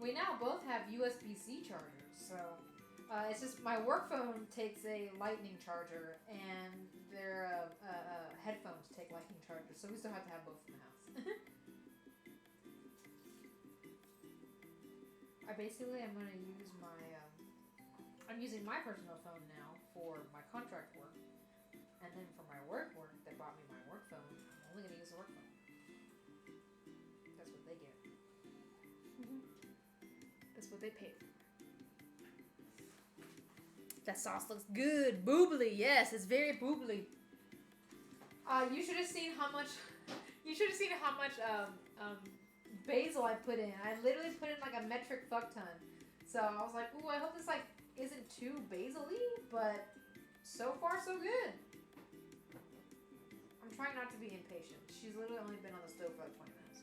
We now both have USB-C chargers, so it's just my work phone takes a lightning charger and their headphones take lightning chargers, so we still have to have both in the house. I'm going to use I'm using my personal phone now for my contract work, and then for my work they bought me my work phone. I'm only going to use the work phone. That's what they get. That's what they paid for. That sauce looks good. Boobly, yes, it's very boobly. You should have seen how much basil I put in. I literally put in like a metric fuck ton. So I was like, ooh, I hope this like isn't too basil-y, but so far so good. I'm trying not to be impatient. She's literally only been on the stove for like 20 minutes.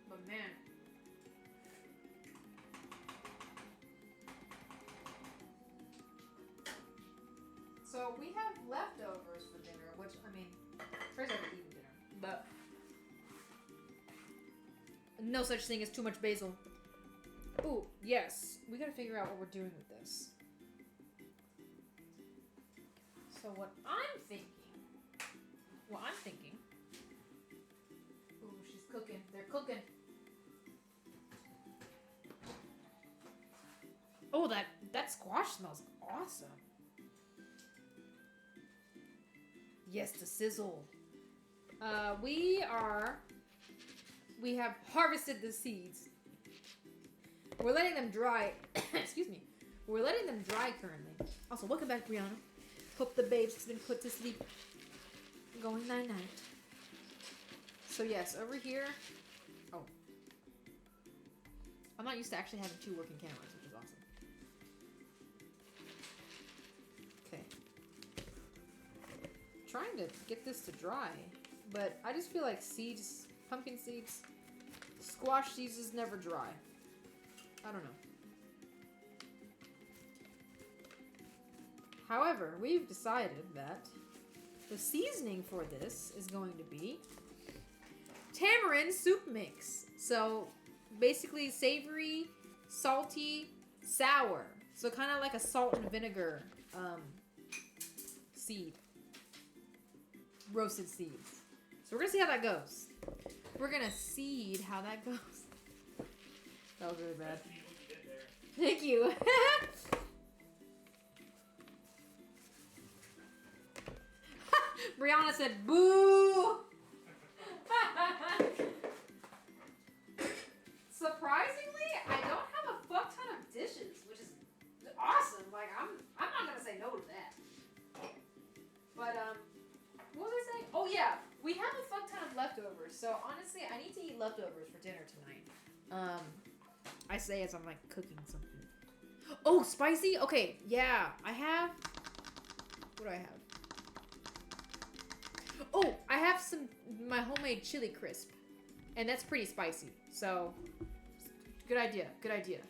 But man. So we have leftovers for dinner, which, I mean, Trey's already eaten dinner, but no such thing as too much basil. Ooh, yes. We gotta figure out what we're doing with this. So what I'm thinking... Ooh, she's cooking. They're cooking. Oh, that squash smells awesome. Yes, the sizzle. We have harvested the seeds. We're letting them dry. Excuse me. We're letting them dry currently. Also, welcome back, Brianna. Hope the babes has been put to sleep. Going night-night. So yes, over here. Oh. I'm not used to actually having two working cameras, which is awesome. Okay. Trying to get this to dry, but I just feel like seeds, pumpkin seeds, squash seeds is never dry. I don't know. However, we've decided that the seasoning for this is going to be tamarind soup mix. So basically savory, salty, sour. So kind of like a salt and vinegar seed. Roasted seeds. So we're gonna see how that goes. We're gonna seed how that goes. That was really bad. I see what you did there. Thank you. Brianna said, boo! Surprisingly, I don't have a fuck ton of dishes, which is awesome. Like, I'm not gonna say no to that. But, what was I saying? Oh, yeah. We have a fuck ton of leftovers. So, honestly, I need to eat leftovers for dinner tonight. I say as I'm, like, cooking something. Oh, spicy? Okay, yeah. I have... What do I have? Oh, I have my homemade chili crisp. And that's pretty spicy. So, good idea. Good idea.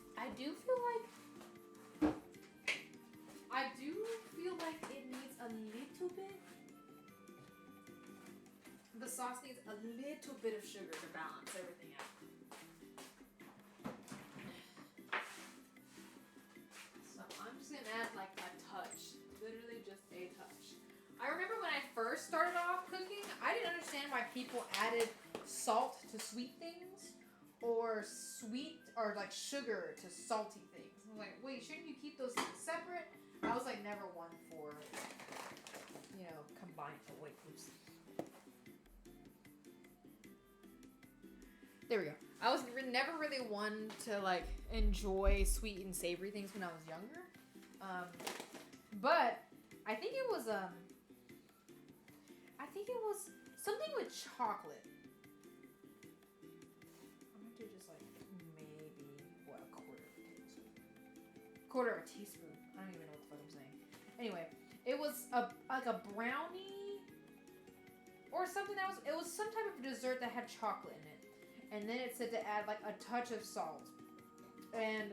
I do feel like it needs a little bit. The sauce needs a little bit of sugar to balance everything out. So I'm just gonna add like a touch. Literally just a touch. I remember when I first started off cooking, I didn't understand why people added salt to sweet things or like sugar to salty things. I'm like, wait, shouldn't you keep those things separate? I was like never one for, combined. Oh wait, oops. There we go. I was never really one to like enjoy sweet and savory things when I was younger. But I think it was something with chocolate. I'm gonna do just like maybe what, a quarter of a teaspoon. I don't even know what the fuck I'm saying. Anyway, it was like a brownie or something it was some type of dessert that had chocolate in it. And then it said to add like a touch of salt. And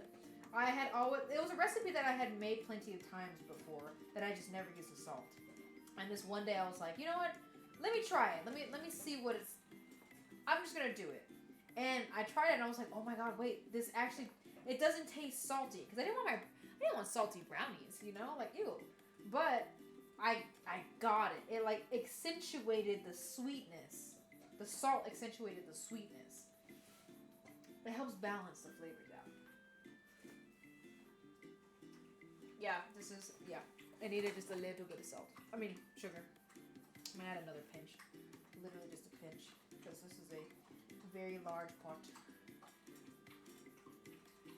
it was a recipe that I had made plenty of times before that I just never used the salt. And this one day I was like, you know what? Let me try it. Let me see what it's. I'm just gonna do it. And I tried it and I was like, oh my god, wait, this actually it doesn't taste salty because I didn't want salty brownies, like ew. But I got it. It like accentuated the sweetness. The salt accentuated the sweetness. It helps balance the flavors out. Yeah, I needed just a little bit of salt. I mean, sugar. I'm gonna add another pinch. Literally just a pinch. Because this is a very large pot.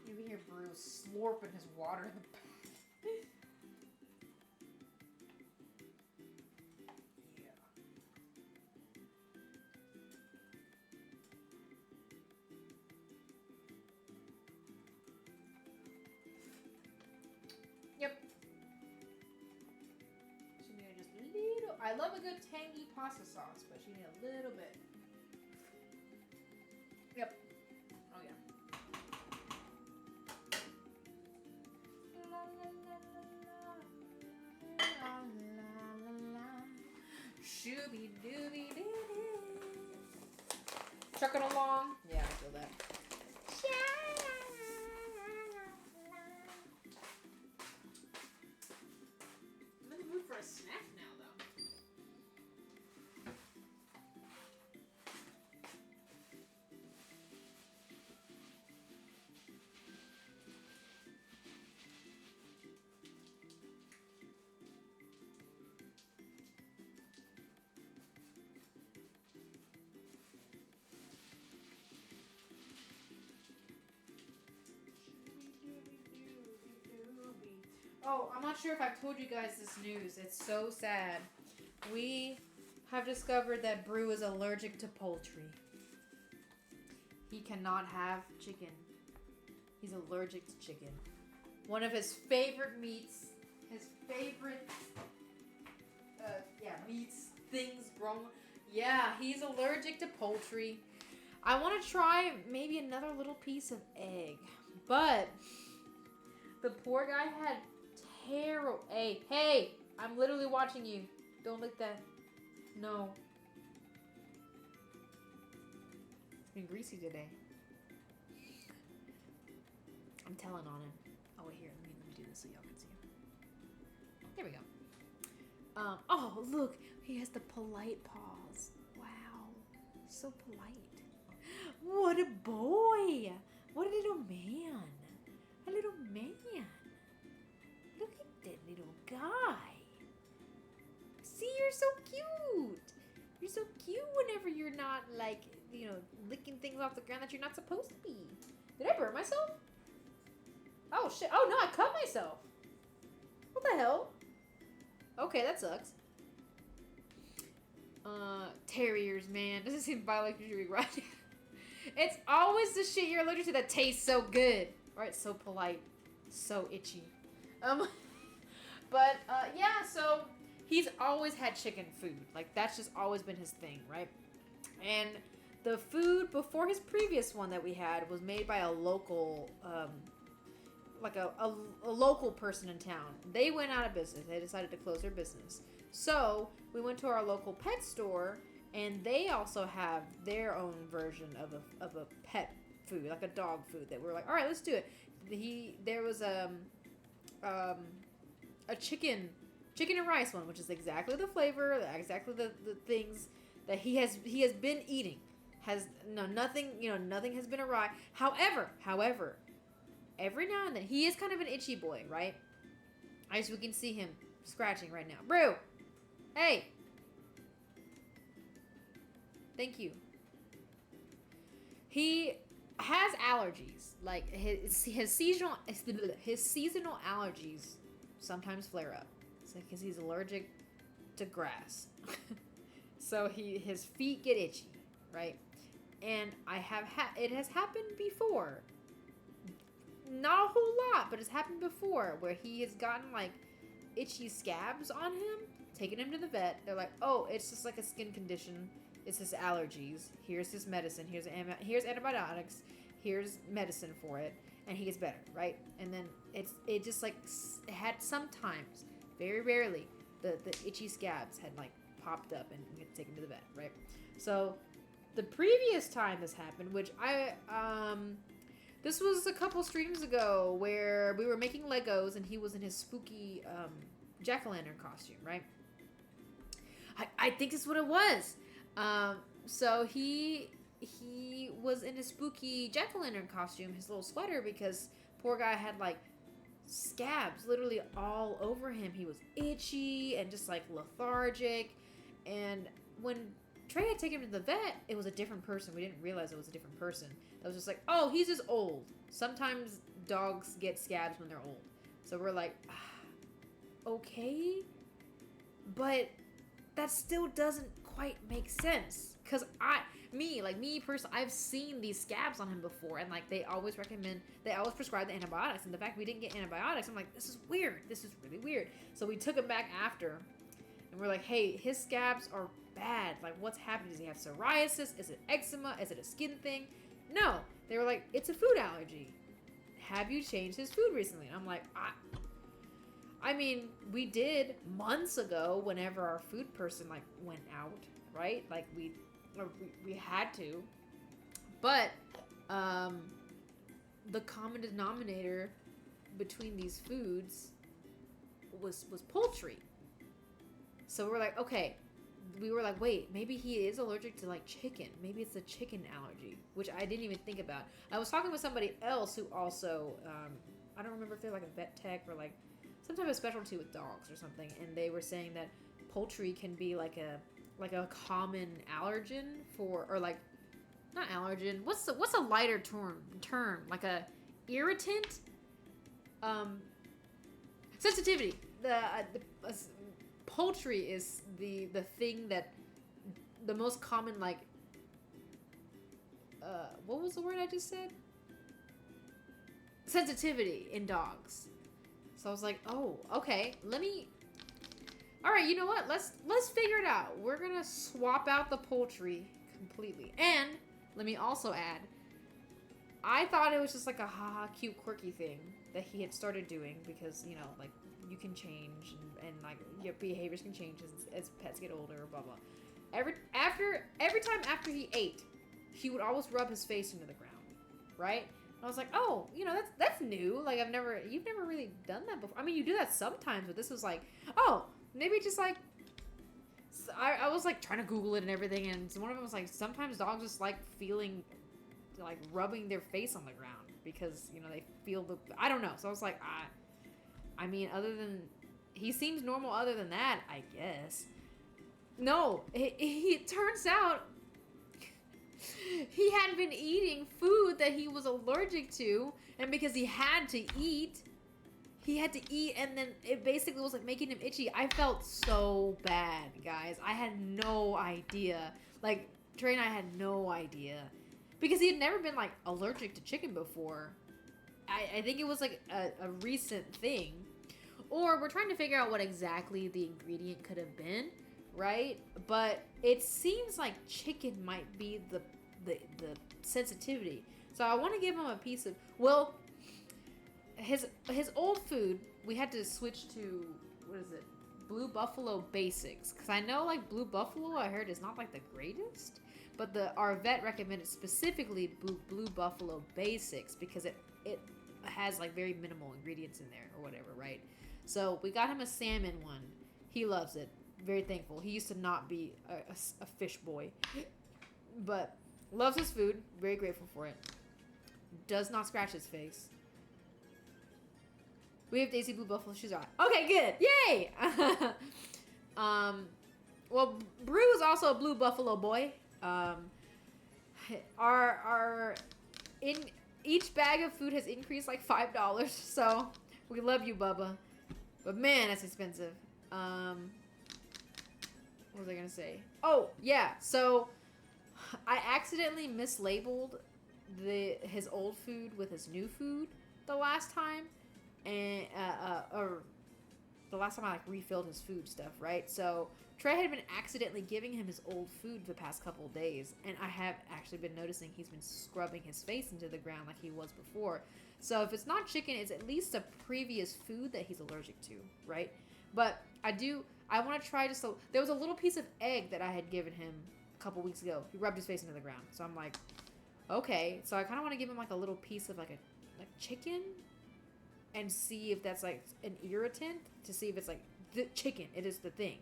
You can hear Bruce slurping his water in the back. I love a good tangy pasta sauce, but you need a little bit. Yep. Oh yeah. Shooby dooby doo. Trucking along. Yeah, I feel that. I'm in the mood for a snack now, though. Oh, I'm not sure if I've told you guys this news. It's so sad. We have discovered that Brew is allergic to poultry. He cannot have chicken. He's allergic to chicken. One of his favorite meats, meats, things grown. Yeah, he's allergic to poultry. I want to try maybe another little piece of egg, but the poor guy had terrible. Hey, I'm literally watching you. Don't lick that. No. It's been greasy today. I'm telling on him. Oh wait, here, let me do this so y'all can see. There we go. Oh, look, he has the polite paws. Wow, so polite. What a boy! What a little man! A little man! Look at that little guy! See, you're so cute! You're so cute whenever you're not, like, you know, licking things off the ground that you're not supposed to be. Did I burn myself? Oh, shit. Oh, no, I cut myself. What the hell? Okay, that sucks. Terriers, man. Doesn't seem biologically right. It's always the shit you're allergic to that tastes so good. Right? So polite. So itchy. But, yeah, so he's always had chicken food. Like, that's just always been his thing, right? And the food before his previous one that we had was made by a local, like a local person in town. They went out of business. They decided to close their business. So we went to our local pet store, and they also have their own version of a pet food, like a dog food. That we're like, all right, let's do it. There was a chicken and rice one, which is exactly the flavor, exactly the things that he has been eating. Nothing has been awry. However, every now and then he is kind of an itchy boy, right? As we can see him scratching right now. Brew, hey, thank you. He has allergies, like his seasonal allergies sometimes flare up. It's like because he's allergic to grass, so his feet get itchy, right? And it has happened before. Not a whole lot, but it's happened before where he has gotten like itchy scabs on him. Taking him to the vet, they're like, "Oh, it's just like a skin condition. It's just allergies. Here's this medicine. Here's antibiotics. Here's medicine for it, and he gets better, right?" And then it just like it had sometimes, very rarely, the itchy scabs had like popped up, and we had to take him to the vet, right? So the previous time this happened, which this was a couple streams ago where we were making Legos and he was in his spooky jack-o'-lantern costume, right? I think that's what it was. So he was in his spooky jack-o'-lantern costume, his little sweater, because poor guy had like scabs literally all over him. He was itchy and just like lethargic. And when Trey had taken him to the vet, it was a different person. We didn't realize it was a different person. That was just like, oh, he's just old. Sometimes dogs get scabs when they're old. So we're like, okay. But that still doesn't quite make sense. Because me personally, I've seen these scabs on him before. And like, they always prescribe the antibiotics. And the fact we didn't get antibiotics, I'm like, this is weird. This is really weird. So we took him back after. And we're like, hey, his scabs are bad. Like, what's happening? Does he have psoriasis? Is it eczema? Is it a skin thing? No. They were like, it's a food allergy. Have you changed his food recently? And I'm like, I mean, we did months ago whenever our food person, like, went out, right? Like, we had to. But, the common denominator between these foods was poultry. So we're like, okay. We were like, wait, maybe he is allergic to, like, chicken. Maybe it's a chicken allergy, which I didn't even think about. I was talking with somebody else who also, I don't remember if they're, like, a vet tech or, like, some type of specialty with dogs or something, and they were saying that poultry can be, like a common allergen for, or, like, not allergen, what's a lighter term? Like a irritant? Sensitivity. Poultry is the thing that the most common, like, what was the word I just said? Sensitivity in dogs. So I was like, oh, okay, all right, you know what? Let's figure it out. We're gonna swap out the poultry completely. And let me also add, I thought it was just like a haha cute quirky thing that he had started doing because, you know, like, you can change and like your behaviors can change as pets get older, blah blah. Every time after he ate, he would always rub his face into the ground, right? And I was like, oh, you know, that's new. Like, you've never really done that before. I mean, you do that sometimes, but this was like, oh, maybe just like I was like trying to Google it and everything, and one of them was like sometimes dogs just like feeling like rubbing their face on the ground because you know they feel the I don't know. So I was like I mean other than he seems normal other than that I guess. No, it turns out he had been eating food that he was allergic to, and because he had to eat, and then it basically was like making him itchy. I felt so bad, guys. I had no idea. Like, Trey and I had no idea. Because he had never been, like, allergic to chicken before. I think it was, like, a recent thing. Or we're trying to figure out what exactly the ingredient could have been, right? But it seems like chicken might be the sensitivity. So I want to give him a piece of... Well... His old food, we had to switch to, what is it, Blue Buffalo Basics. Because I know, like, Blue Buffalo, I heard, is not, like, the greatest. But our vet recommended specifically Blue Buffalo Basics because it has, like, very minimal ingredients in there or whatever, right? So we got him a salmon one. He loves it. Very thankful. He used to not be a fish boy. But loves his food. Very grateful for it. Does not scratch his face. We have Daisy Blue Buffalo shoes on. Okay, good. Yay! Well, Brew is also a Blue Buffalo boy. Each bag of food has increased like $5, so we love you, Bubba. But man, that's expensive. What was I gonna say? Oh, yeah. So I accidentally mislabeled his old food with his new food the last time. And or the last time I like refilled his food stuff, right? So Trey had been accidentally giving him his old food the past couple of days, and I have actually been noticing he's been scrubbing his face into the ground like he was before. So if it's not chicken, it's at least a previous food that he's allergic to, right? But I want to try there was a little piece of egg that I had given him a couple weeks ago. He rubbed his face into the ground. So I'm like, okay. So I kind of want to give him like a little piece of like chicken and see if that's like an irritant to see if it's like the chicken. It is the thing.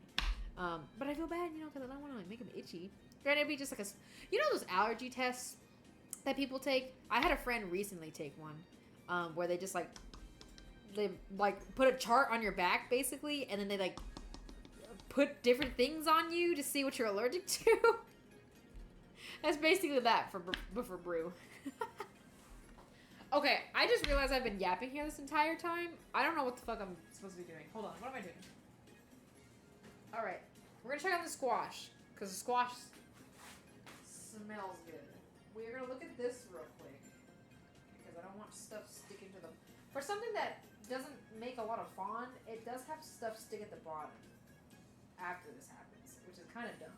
But I feel bad, you know, because I don't want to like make him itchy. Granted, it'd be just like those allergy tests that people take. I had a friend recently take one, where they just they put a chart on your back basically, and then they like put different things on you to see what you're allergic to. That's basically that for Brew. Okay, I just realized I've been yapping here this entire time. I don't know what the fuck I'm supposed to be doing. Hold on, what am I doing? Alright, we're gonna check out the squash, because the squash smells good. We're gonna look at this real quick, because I don't want stuff sticking to them. For something that doesn't make a lot of fond, it does have stuff stick at the bottom after this happens, which is kind of dumb.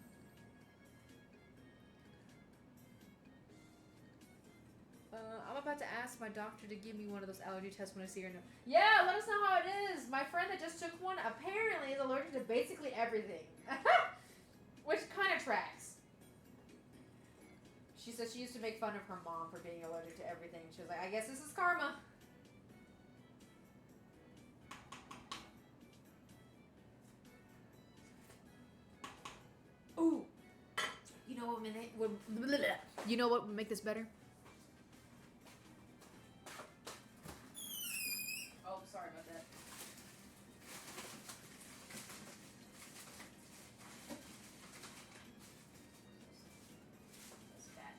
I'm about to ask my doctor to give me one of those allergy tests when I see her. Yeah, let us know how it is. My friend that just took one apparently is allergic to basically everything. Which kind of tracks. She said she used to make fun of her mom for being allergic to everything. She was like, I guess this is karma. Ooh. You know what would make this better? Sorry about that. That's bad.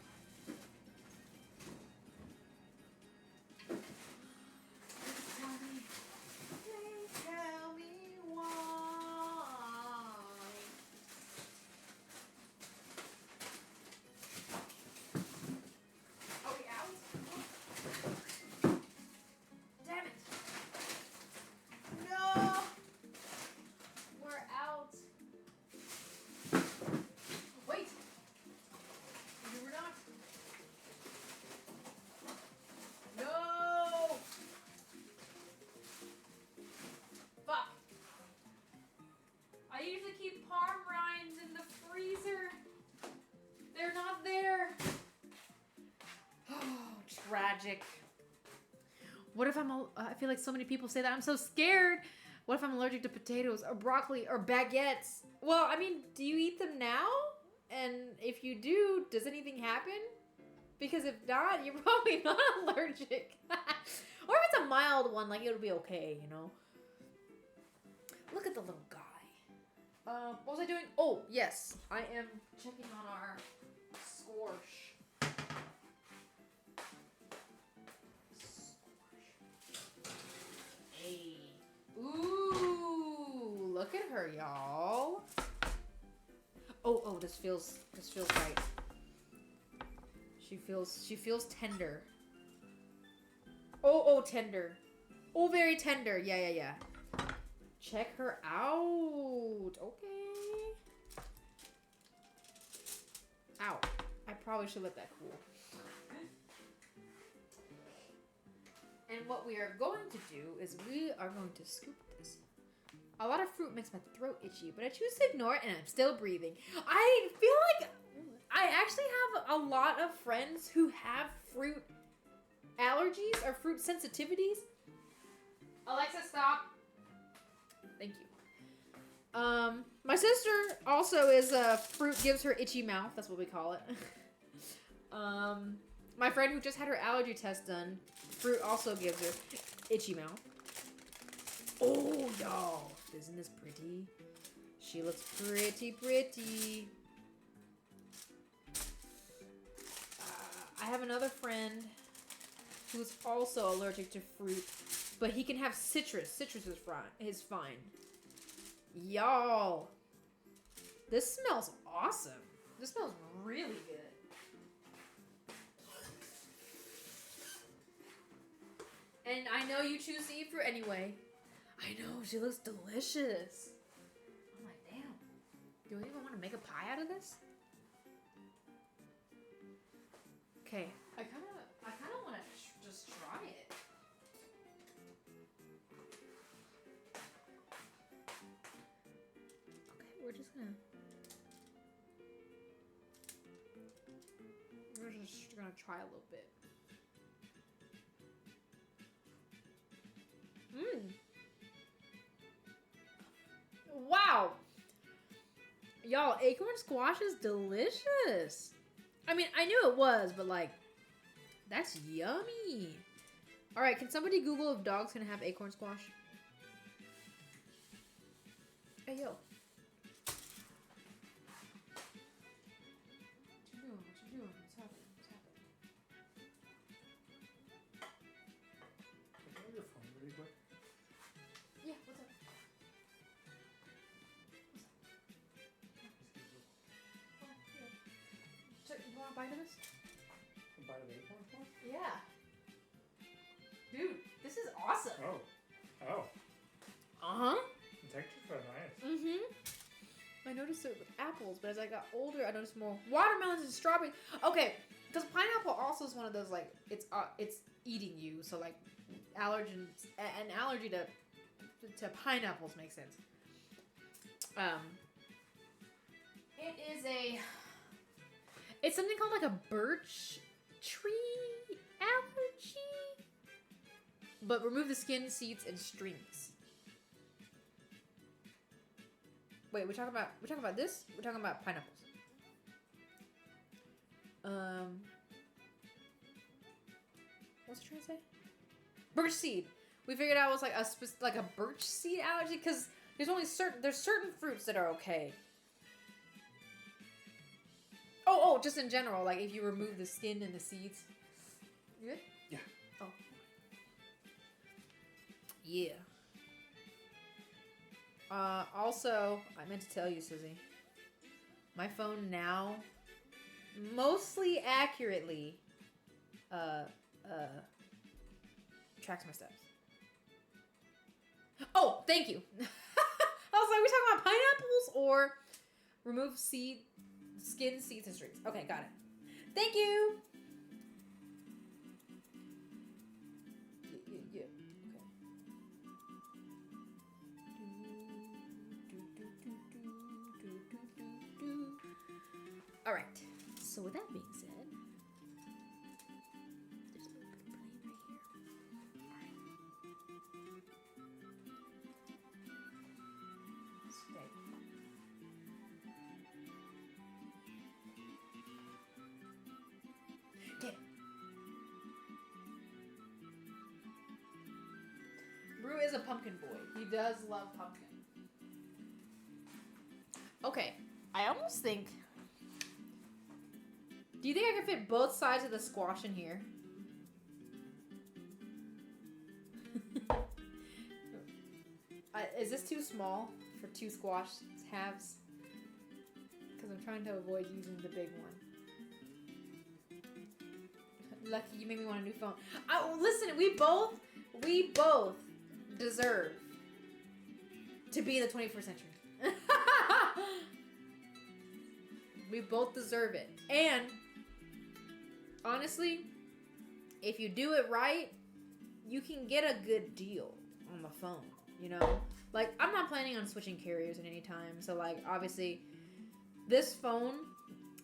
Please tell me why. Are we out? Damn it. No! We're out. Wait! You were not. No! Fuck. I usually keep palm rinds in the freezer. They're not there. Oh, tragic. What if I feel like so many people say that I'm so scared. What if I'm allergic to potatoes or broccoli or baguettes? Well, I mean, do you eat them now? And if you do, does anything happen? Because if not, you're probably not allergic. Or if it's a mild one, like it'll be okay, you know? Look at the little guy. What was I doing? Oh, yes. I am checking on our squash. Hey. Ooh, look at her, y'all. Oh, this feels right. She feels tender. Oh, tender. Oh, very tender. Yeah. Check her out. Okay. Ow. I probably should let that cool. And what we are going to do is we are going to scoop this. A lot of fruit makes my throat itchy, but I choose to ignore it and I'm still breathing. I feel like I actually have a lot of friends who have fruit allergies or fruit sensitivities. Alexa, stop. Thank you. My sister also is fruit gives her itchy mouth. That's what we call it. My friend who just had her allergy test done, fruit also gives her itchy mouth. Oh, y'all. Isn't this pretty? She looks pretty. I have another friend who's also allergic to fruit, but he can have citrus. Citrus is fine. Y'all, this smells awesome. This smells really good. And I know you choose to eat fruit anyway. I know, she looks delicious. I'm like, damn. Do we even want to make a pie out of this? Okay, I kind of want to just try it. Okay, we're just gonna try a little bit. Wow. Y'all, acorn squash is delicious. I mean, I knew it was, but like, that's yummy. All right, can somebody Google if dogs can have acorn squash? Hey, yo. What you doing? What's happening? Can I have your phone really quick? Yeah, what's up? You want a bite of this? A bite of acorn squash? Yeah. Dude, this is awesome. Oh. Uh-huh. The texture's so nice. Mm-hmm. I noticed it with apples, but as I got older, I noticed more watermelons and strawberries. Okay, because pineapple also is one of those, like, it's eating you, so, like, an allergy to pineapples makes sense. It's something called, like, a birch tree allergy, but remove the skin, seeds, and strings. Wait, we're talking about this? We're talking about pineapples. What's it trying to say? Birch seed. We figured out it was like a birch seed allergy because there's certain fruits that are okay. Oh, just in general, like if you remove the skin and the seeds. You good? Yeah. Oh. Yeah. Also, I meant to tell you, Susie. My phone now, mostly accurately, tracks my steps. Oh, thank you. I was like, we talking about pineapples or remove skin, seeds, and strings? Okay, got it. Thank you. Yeah. All right. So with that being said, there's a little bit of plane right here. All right. a pumpkin boy. He does love pumpkin. Okay, I almost think... Do you think I can fit both sides of the squash in here? Is this too small for 2 squash halves? Because I'm trying to avoid using the big one. Lucky, you made me want a new phone. Listen, we both deserve to be in the 21st century. We both deserve it. And honestly, if you do it right, you can get a good deal on the phone, you know? Like, I'm not planning on switching carriers at any time. So, like, obviously, this phone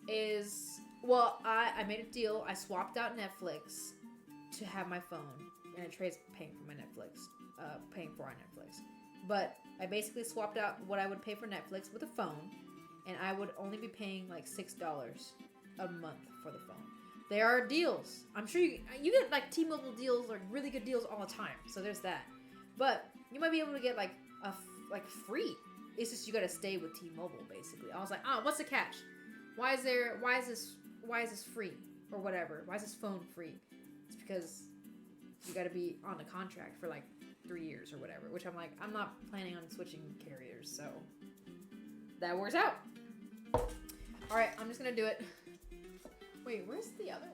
is... Well, I made a deal. I swapped out Netflix to have my phone. And it trades paying for my Netflix. Paying for our Netflix. But I basically swapped out what I would pay for Netflix with a phone. And I would only be paying like $6 a month for the phone. There are deals. I'm sure you get like T-Mobile deals, like really good deals all the time. So there's that. But you might be able to get like free. It's just you gotta stay with T-Mobile basically. I was like, what's the catch? Why is this free or whatever? Why is this phone free? It's because you gotta be on the contract for like 3 years or whatever. Which I'm like, I'm not planning on switching carriers, so that works out. All right, I'm just gonna do it. Wait, where's the other one?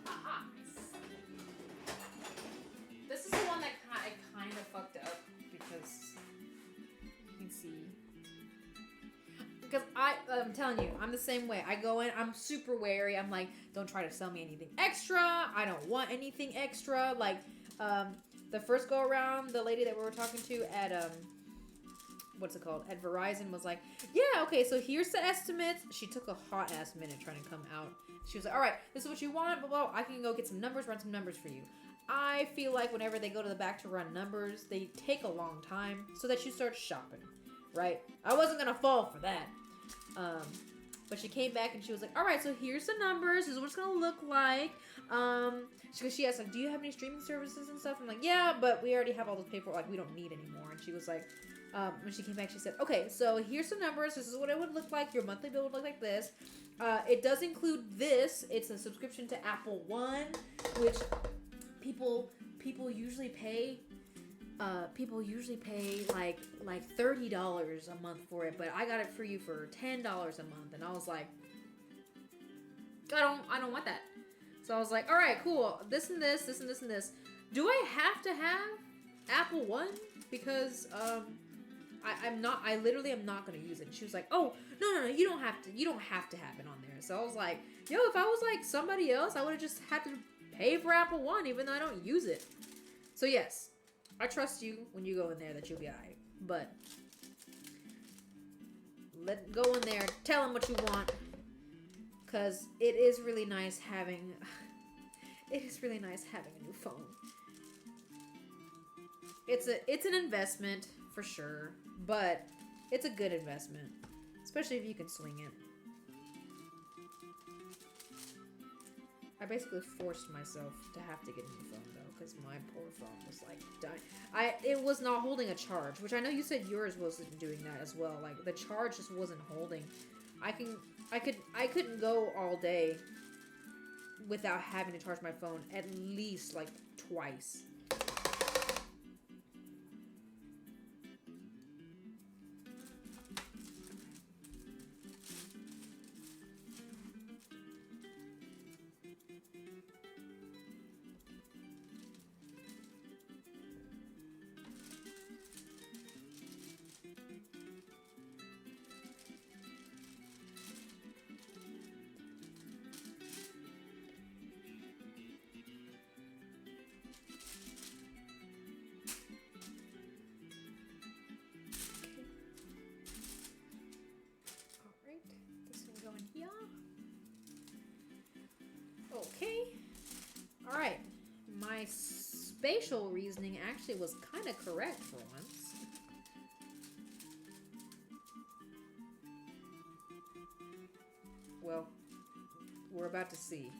Aha! This is the one that I kind of fucked up because you can see. Because I'm telling you, I'm the same way. I go in, I'm super wary. I'm like, don't try to sell me anything extra. I don't want anything extra. Like, the first go around, the lady that we were talking to at, what's it called? At Verizon was like, yeah, okay, so here's the estimates. She took a hot ass minute trying to come out. She was like, all right, this is what you want, blah, blah. I can go get some numbers, run some numbers for you. I feel like whenever they go to the back to run numbers, they take a long time so that you start shopping, right? I wasn't going to fall for that. But she came back and she was like, all right, so here's the numbers. This is what it's going to look like. She asked, like, do you have any streaming services and stuff? I'm like, yeah, but we already have all those paperwork. Like, we don't need anymore. And she was like, when she came back, she said, okay, so here's some numbers. This is what it would look like. Your monthly bill would look like this. It does include this. It's a subscription to Apple One, which people usually pay. People usually pay like $30 a month for it, but I got it for you for $10 a month, and I was like, I don't want that. So I was like, all right, cool. This and this, this and this and this. Do I have to have Apple One? Because I literally am not gonna use it. And she was like, oh no, you don't have to have it on there. So I was like, yo, if I was like somebody else, I would have just had to pay for Apple One, even though I don't use it. So yes. I trust you when you go in there that you'll be alright. But go in there, tell them what you want. Cause it is really nice having a new phone. It's an investment for sure, but it's a good investment. Especially if you can swing it. I basically forced myself to have to get a new phone though, because my poor phone was like dying. It was not holding a charge, which I know you said yours wasn't doing that as well. Like the charge just wasn't holding. I couldn't go all day without having to charge my phone at least like twice. Okay. Alright. My spatial reasoning actually was kind of correct for once. Well, we're about to see.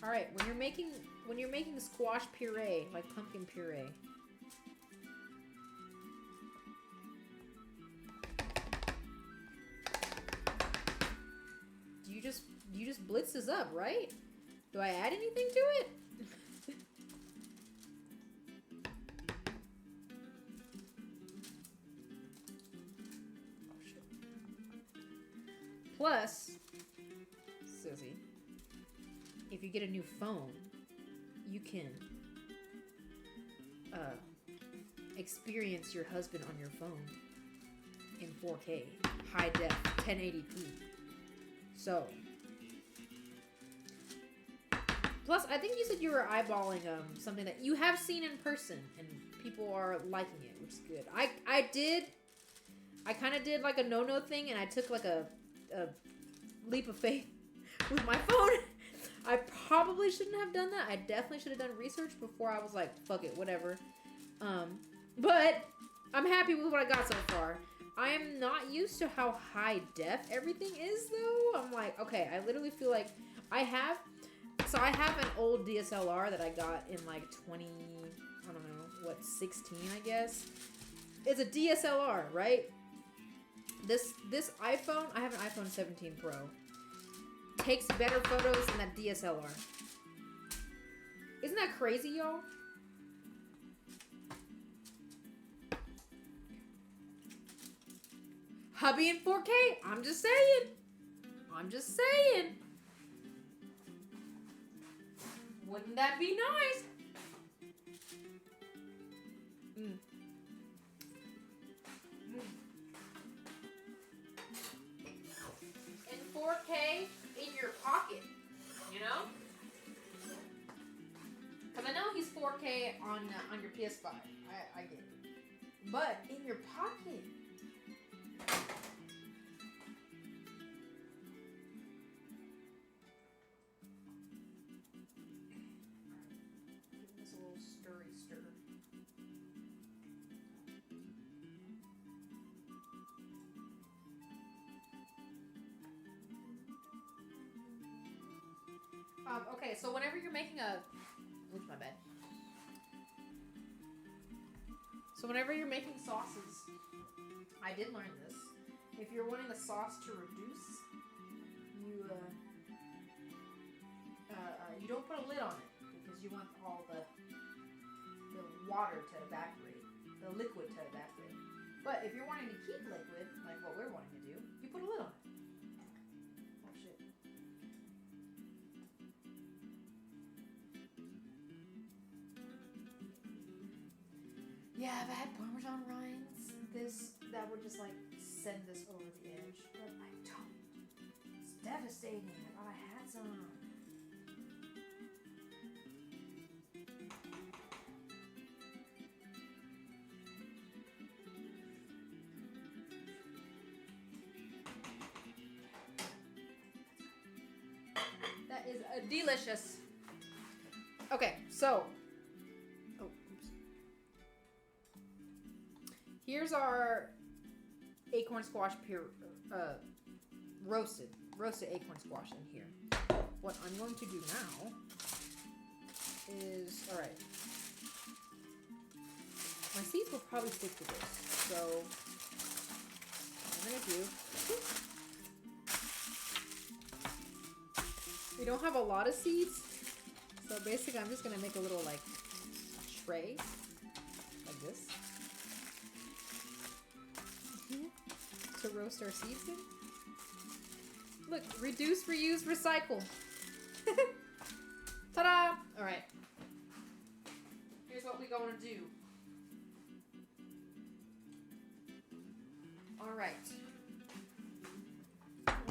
All right, when you're making squash puree, like pumpkin puree. You just blitz this up, right? Do I add anything to it? Oh shit. Plus, Susie, if you get a new phone, you can experience your husband on your phone in 4K, high def, 1080p. So, plus, I think you said you were eyeballing something that you have seen in person, and people are liking it, which is good. I kind of did like a no-no thing, and I took like a leap of faith with my phone. I probably shouldn't have done that. I definitely should have done research before I was like, fuck it, whatever. But I'm happy with what I got so far. I am not used to how high def everything is, though. I'm like, okay, I literally feel like I have an old DSLR that I got in like 20, I don't know, what, 16, I guess. It's a DSLR, right? This iPhone, I have an iPhone 17 Pro. Takes better photos than that DSLR. Isn't that crazy, y'all? Hubby in 4K? I'm just saying. I'm just saying. Wouldn't that be nice? Mm. In 4K in your pocket, you know? Because I know he's 4K on your PS5. I get it. But in your pocket. Give this a little stirry stir. Okay, so whenever you're making oops, my bad. So whenever you're making sauces, I did learn this. If you're wanting the sauce to reduce, you don't put a lid on it because you want all the water to evaporate, the liquid to evaporate. But if you're wanting to keep liquid, like what we're wanting to do, you put a lid on it. Oh shit. Yeah, if I had Parmesan rinds, that would just like send this over the edge. But I don't. It's devastating. I thought I had some. That is delicious. Okay, so. Oh, oops. Here's our acorn squash roasted acorn squash in here. What I'm going to do now is, all right. My seeds will probably stick to this, so what I'm gonna do. We don't have a lot of seeds, so basically I'm just gonna make a little like tray, like this. To roast our seeds in. Look, reduce, reuse, recycle. Ta-da! Alright. Here's what we're gonna do. Alright.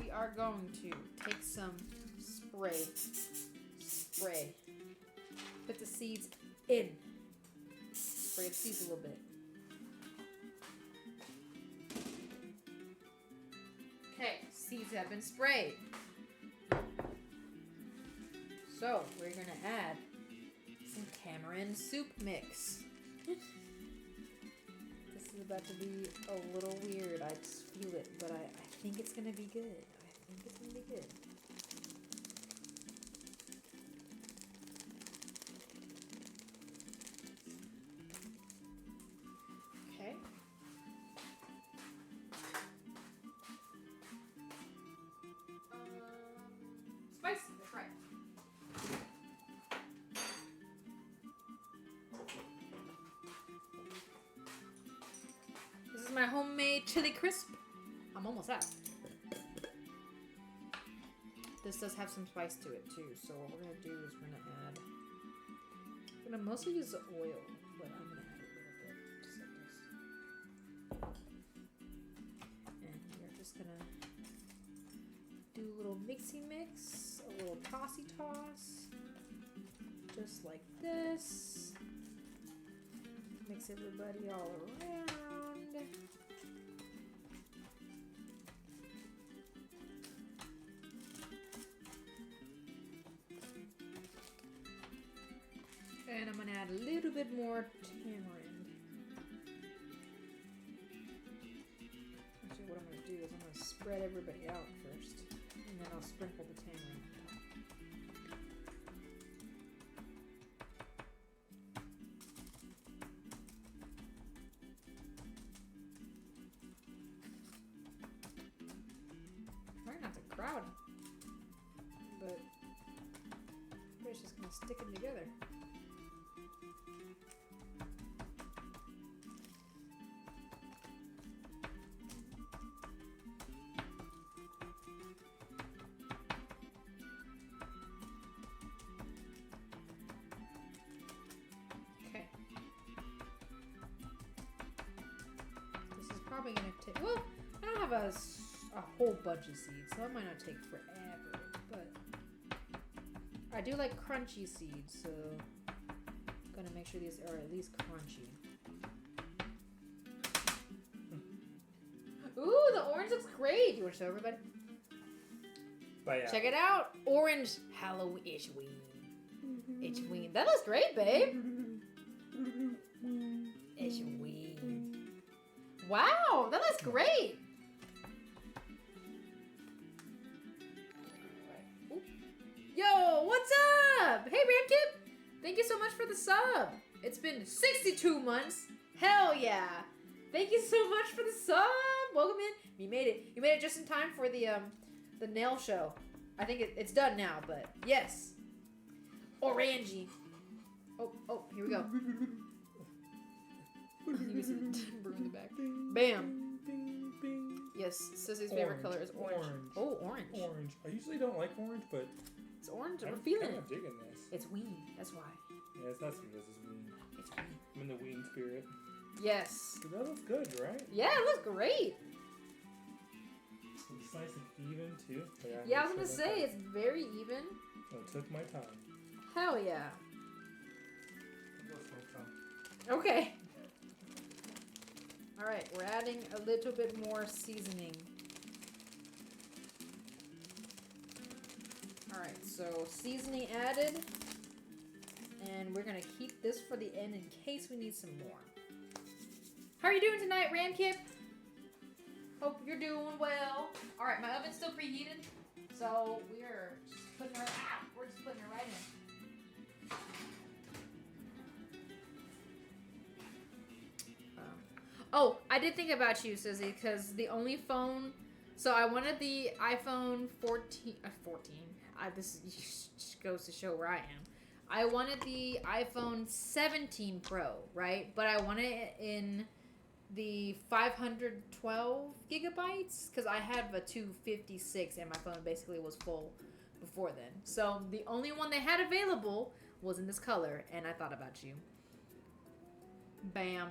We are going to take some spray. Put the seeds in. Spray the seeds a little bit. Okay, seeds have been sprayed. So, we're going to add some tamarind soup mix. This is about to be a little weird. I just feel it, but I think it's gonna be good. I think it's gonna be good. Okay. Spicy, that's right. This is my homemade chili crisp. I'm almost out. This does have some spice to it too, so what we're gonna do is we're gonna add. I'm gonna mostly use the oil, but I'm gonna add a little bit, just like this. And we're just gonna do a little mixy mix, a little tossy toss, just like this. Mix everybody all around. And I'm gonna add a little bit more tamarind. Actually, what I'm gonna do is I'm gonna spread everybody out first, and then I'll sprinkle the tamarind on top. Trying not to crowd, but it's just gonna stick them together. Okay. This is probably gonna take. Well, I don't have a whole bunch of seeds, so it might not take forever, but I do like crunchy seeds, so I'm gonna make sure these are at least crunchy. Ooh, the orange looks great! You want to show everybody? But yeah. Check it out! Orange Halloween. Itchween. That looks great, babe! Itchween. Wow, that looks great! Yo, what's up? Hey, Ramkid! Thank you so much for the sub. It's been 62 months. Hell yeah! Thank you so much for the sub. Welcome in. You made it. You made it just in time for the nail show. I think it's done now, but yes. Orangey. Oh, here we go. You can see the brew in the back. Bam. Yes, Sissy's favorite color is orange. Oh, orange. Orange. I usually don't like orange, but it's orange. We're I'm feeling kind it. of digging this. It's ween. That's why. Yeah, it's not sweet. This is ween. It's ween. I'm in the ween spirit. Yes. But that looks good, right? Yeah, it looks great. It's nice and even too. Yeah, I was gonna say it's very even. I took my time. Hell yeah. Okay. All right, we're adding a little bit more seasoning. All right, so seasoning added, and we're gonna keep this for the end in case we need some more. How are you doing tonight, Ramkip? Hope you're doing well. All right, my oven's still preheated, so we're just putting her. We're just putting her right in. Oh, I did think about you, Susie, because the only phone. So I wanted the iPhone 14. This goes to show where I am. I wanted the iPhone 17 Pro, right? But I wanted it in the 512 gigabytes because I have a 256 and my phone basically was full before then. So the only one they had available was in this color, and I thought about you. Bam.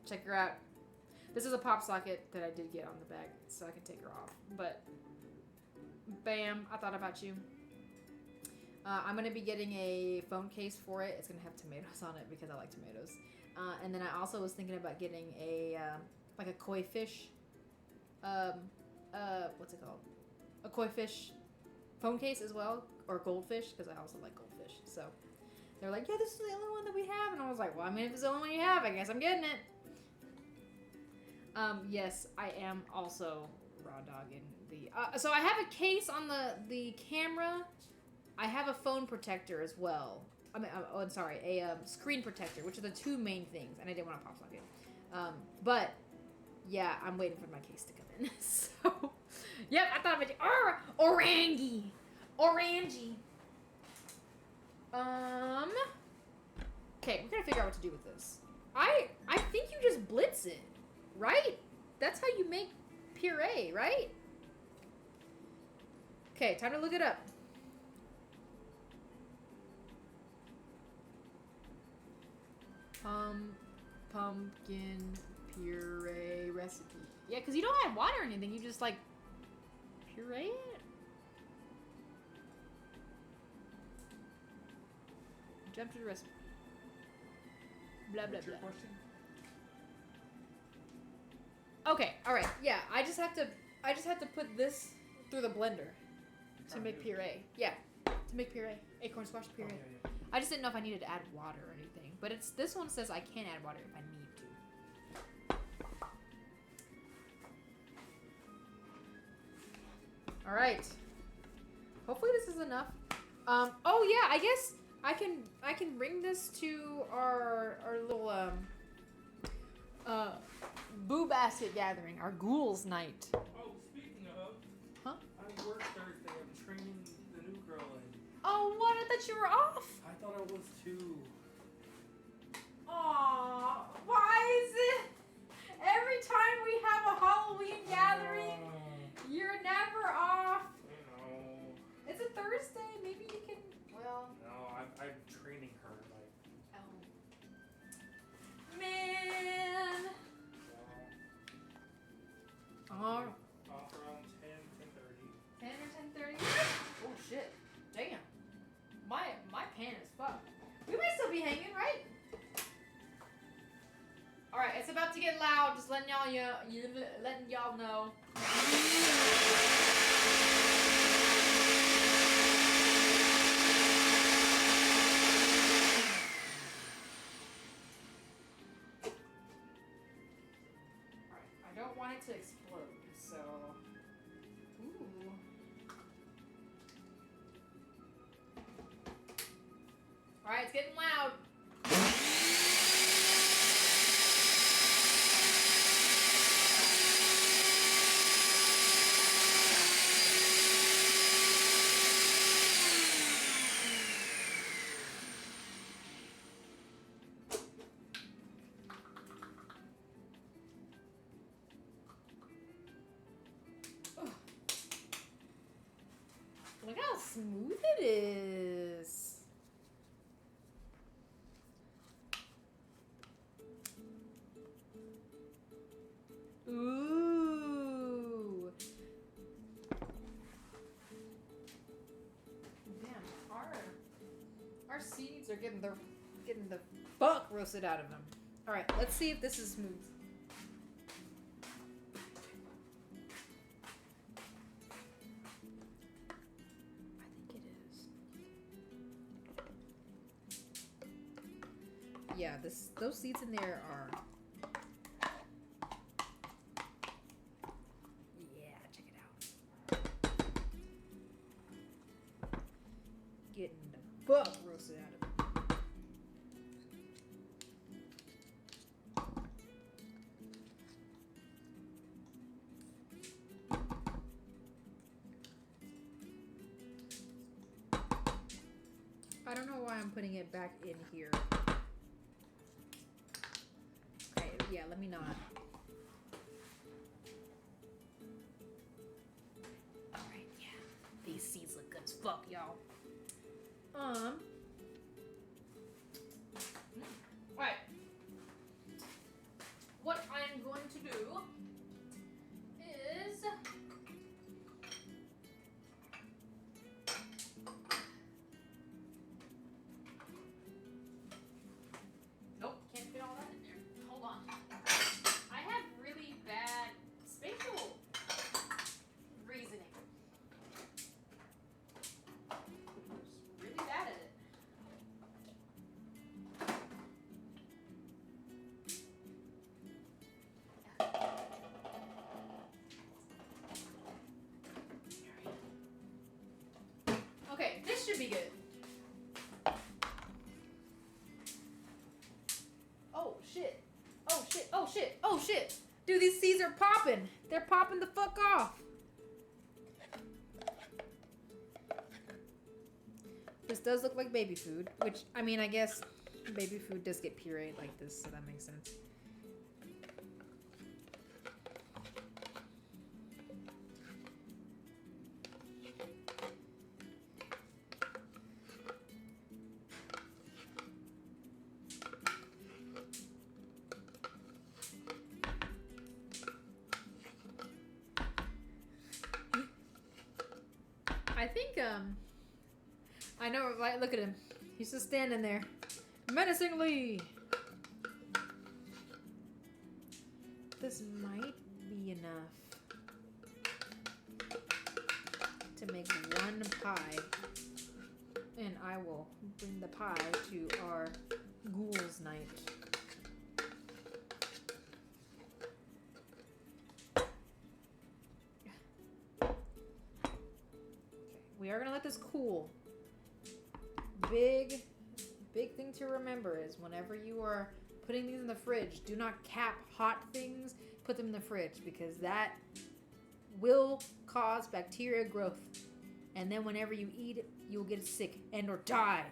Check her out. This is a pop socket that I did get on the bag, so I can take her off. But, bam, I thought about you. I'm going to be getting a phone case for it. It's going to have tomatoes on it because I like tomatoes. And then I also was thinking about getting a, like a koi fish, what's it called? A koi fish phone case as well, or goldfish, because I also like goldfish. So they're like, yeah, this is the only one that we have, and I was like, well, I mean, if it's the only one you have, I guess I'm getting it. Yes, I am also raw dogging the. So I have a case on the camera. I have a phone protector as well. I mean, oh, I'm sorry, a screen protector, which are the two main things, and I didn't want to pop socket. But yeah, I'm waiting for my case to come in. So, yep, I thought about you. Orangy. Okay, we're gonna figure out what to do with this. I think you just blitz it, right? That's how you make puree, right? Okay, time to look it up. Pumpkin puree recipe. Yeah, because you don't add water or anything. You just, like, puree it? Jump to the recipe. Blah, blah, blah. Okay, alright. Yeah, I just have to put this through the blender to make puree. Yeah, to make puree. Acorn squash puree. Oh, yeah. I just didn't know if I needed to add water or anything. But this one says I can add water if I need to. Alright. Hopefully this is enough. Oh yeah, I guess I can bring this to our little boo basket gathering, our ghouls night. Oh, speaking of, Huh? I work Thursday. I'm training the new girl in. Oh, what? I thought you were off. I thought I was too. Aw, why is it every time we have a Halloween gathering, you're never off? You know. It's a Thursday. Maybe you can. Well. No, I'm training her like. Oh. Man. Off around 10, 10:30. 10 or 10:30. Oh shit! Damn. My pan is fucked. We might still be hanging, right? All right, it's about to get loud. Just letting y'all know. I don't want it to explode, so. Ooh. Alright, it's getting loud. Look how smooth it is. Ooh. Damn, our seeds are getting the fuck roasted out of them. All right, let's see if this is smooth. Yeah, those seeds in there are. Yeah, check it out. Getting the fuck roasted out of it. I don't know why I'm putting it back in here. Yeah, let me not. Alright, yeah. These seeds look good as fuck, y'all. Alright. What I'm going to do is nope, can't fit all that in there. Hold on. I have really bad spatial reasoning. should be good. Oh shit. Oh shit. Oh shit. Oh shit. Dude, these seeds are popping. They're popping the fuck off. This does look like baby food, which, I mean, I guess baby food does get pureed like this, so that makes sense. I think, I know, right? Look at him. He's just standing there. Menacingly! This might be enough to make one pie. And I will bring the pie to our ghouls night. We are gonna let this cool. Big thing to remember is whenever you are putting these in the fridge, do not cap hot things, put them in the fridge, because that will cause bacteria growth. And then whenever you eat it, you'll get sick and or die.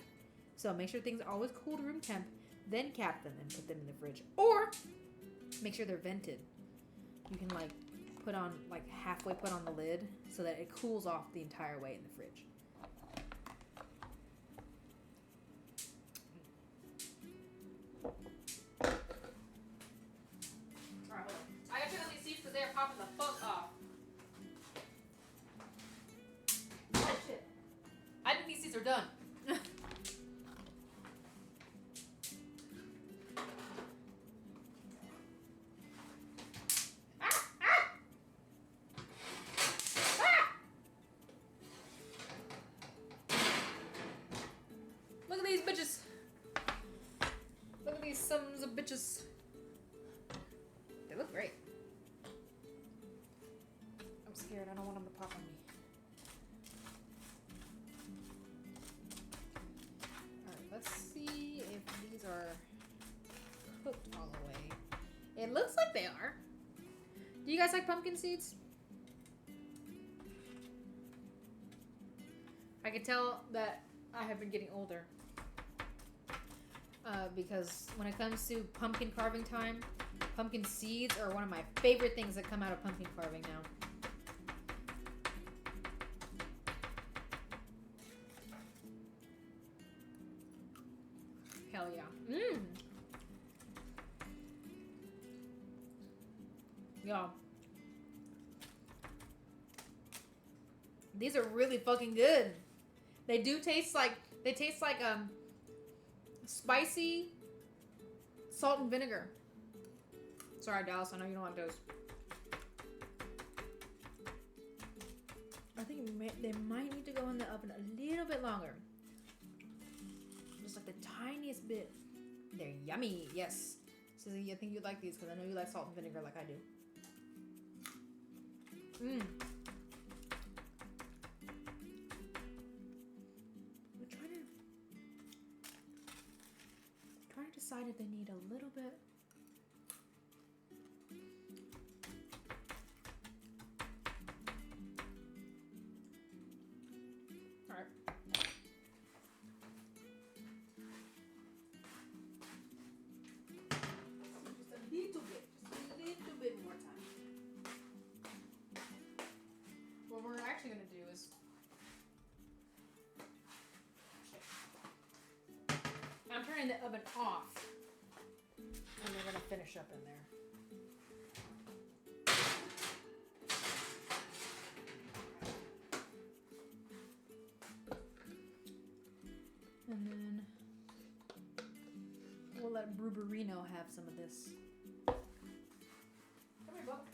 So make sure things are always cool to room temp, then cap them and put them in the fridge. Or make sure they're vented. You can like put on, like halfway put on the lid so that it cools off the entire way in the fridge. Alright, hold on. I gotta check on these seeds because they're popping the fuck off. Oh shit. I think these seeds are done. Look at these bitches. Look at these sons of bitches. They look great. I'm scared. I don't want them to pop on me. Alright, let's see if these are cooked all the way. It looks like they are. Do you guys like pumpkin seeds? I can tell that I have been getting older. Because when it comes to pumpkin carving time, pumpkin seeds are one of my favorite things that come out of pumpkin carving now. Hell yeah. Mmm. Yeah. These are really fucking good. They do taste like, spicy salt and vinegar. Sorry, Dallas, I know you don't like those. I think they might need to go in the oven a little bit longer. Just like the tiniest bit. They're yummy, yes. Susie, I think you like these because I know you like salt and vinegar like I do. Mmm. Trying to decide if they need a little bit. All right. Just a little bit more time. What we're actually gonna do is I'm turning the oven off, and we're gonna finish up in there. And then we'll let Bruberino have some of this. Come here, Bob.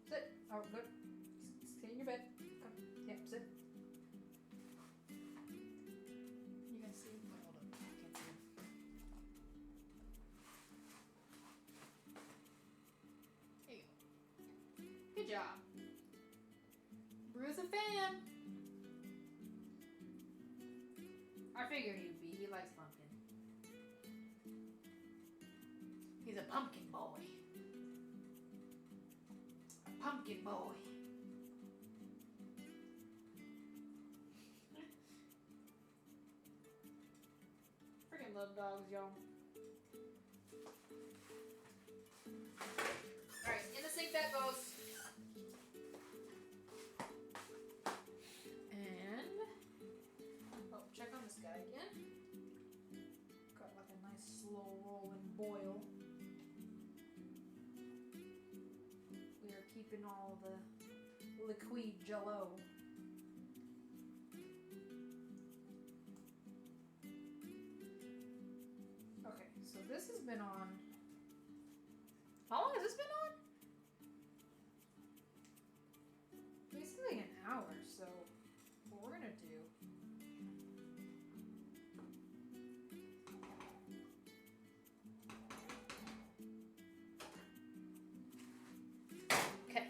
Sit. Oh, good. Sit in your bed. Come. Yep, sit. You can see. Hold on. I can't see. There you go. Good job. Bruce a fan. figured he'd be. He likes pumpkin. He's a pumpkin boy. A pumpkin boy. Freaking love dogs, y'all. Alright, in the sink that goes. And oh, check on this guy again. Got like a nice slow rolling boil. We are keeping all the liquid jello. Okay, so this has been on. How long has this been on? Basically an hour, so what we're gonna do. Okay.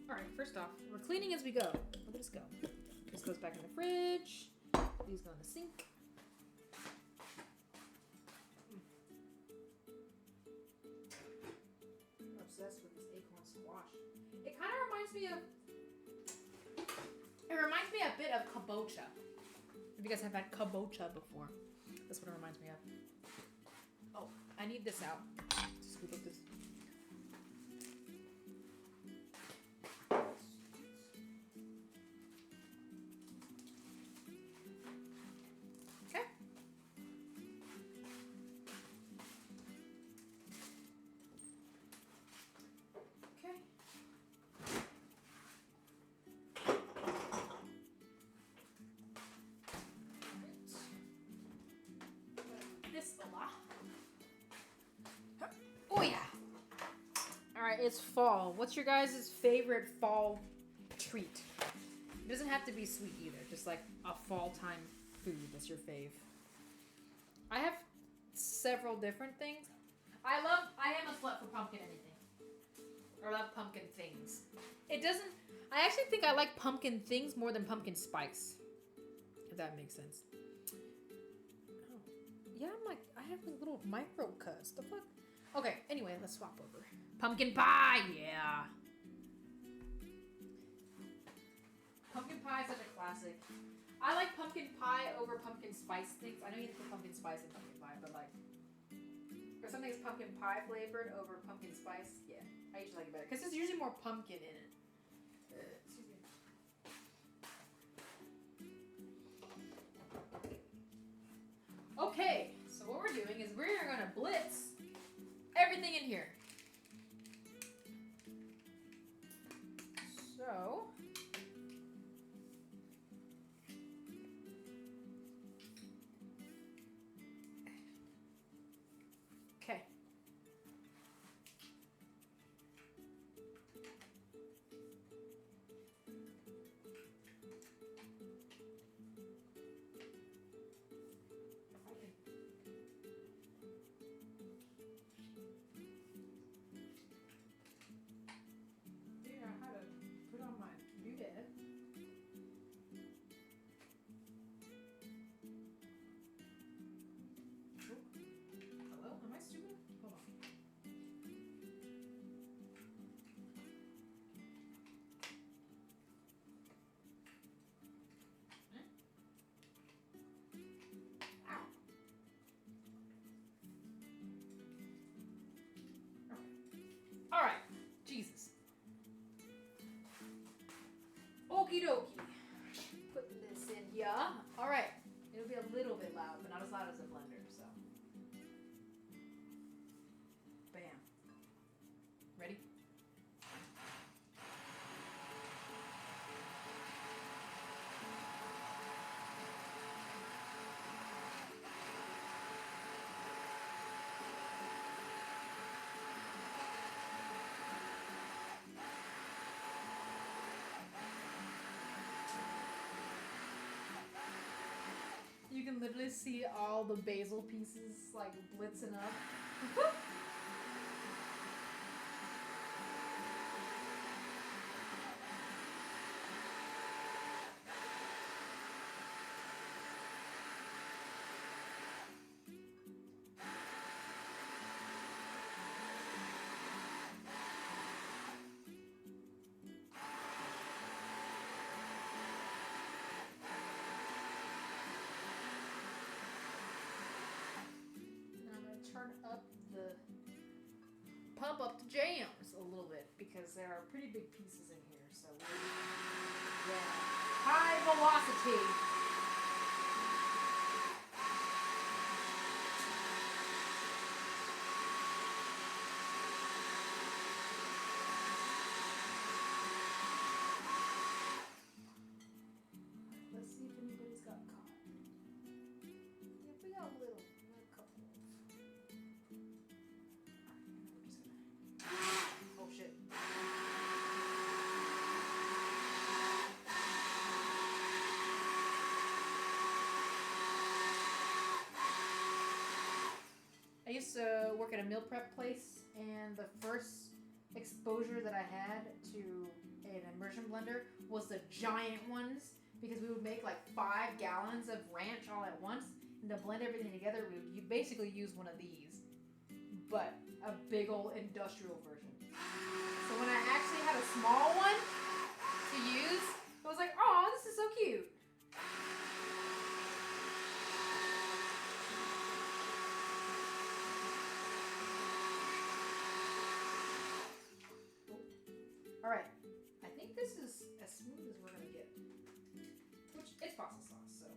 Alright, first off, we're cleaning as we go. Look at this go. This goes back in the fridge. These go in the sink. I'm obsessed with this acorn squash. It kind of reminds me of. It reminds me a bit of kabocha. If you guys have had kabocha before, that's what it reminds me of. Oh, I need this out. Scoop up this. Okay. Okay. This fella. Oh yeah. All right, it's fall. What's your guys' favorite fall treat? It doesn't have to be sweet either. Just like a fall time food that's your fave. I have several different things. I am a slut for pumpkin anything. I love pumpkin things. It doesn't. I actually think I like pumpkin things more than pumpkin spice. If that makes sense. Oh. Yeah, I'm like, I have like little micro cuts. The fuck? Okay, anyway, let's swap over. Pumpkin pie, yeah. Pumpkin pie is such a classic. I like pumpkin pie over pumpkin spice things. I know you can put pumpkin spice in pumpkin pie, but like, or something that's pumpkin pie flavored over pumpkin spice, yeah. I usually like it better because there's usually more pumpkin in it. Excuse me. Okay, so what we're doing is we're gonna blitz everything in here. So. Okay. Figure out how to put on my doodad. Hello? Am I stupid? Hold on. Ow. All right. Jesus. Okie dokie. Put this in here. All right. It'll be a little bit loud, but not as loud as a blender, so. Bam. Ready? You can literally see all the basil pieces like blitzing up. pump up the jams a little bit because there are pretty big pieces in here. So yeah, high velocity. Let's see if anybody's got caught. If we got a little couple. We're just gonna. Oh shit. I used to work at a meal prep place, and the first exposure that I had to an immersion blender was the giant ones, because we would make like 5 gallons of ranch all at once, and to blend everything together, you basically use one of these, but a big old industrial version. So when I actually had a small one to use, I was like, oh, this is so cute. All right, I think this is as smooth as we're gonna get, which it's pasta sauce, so.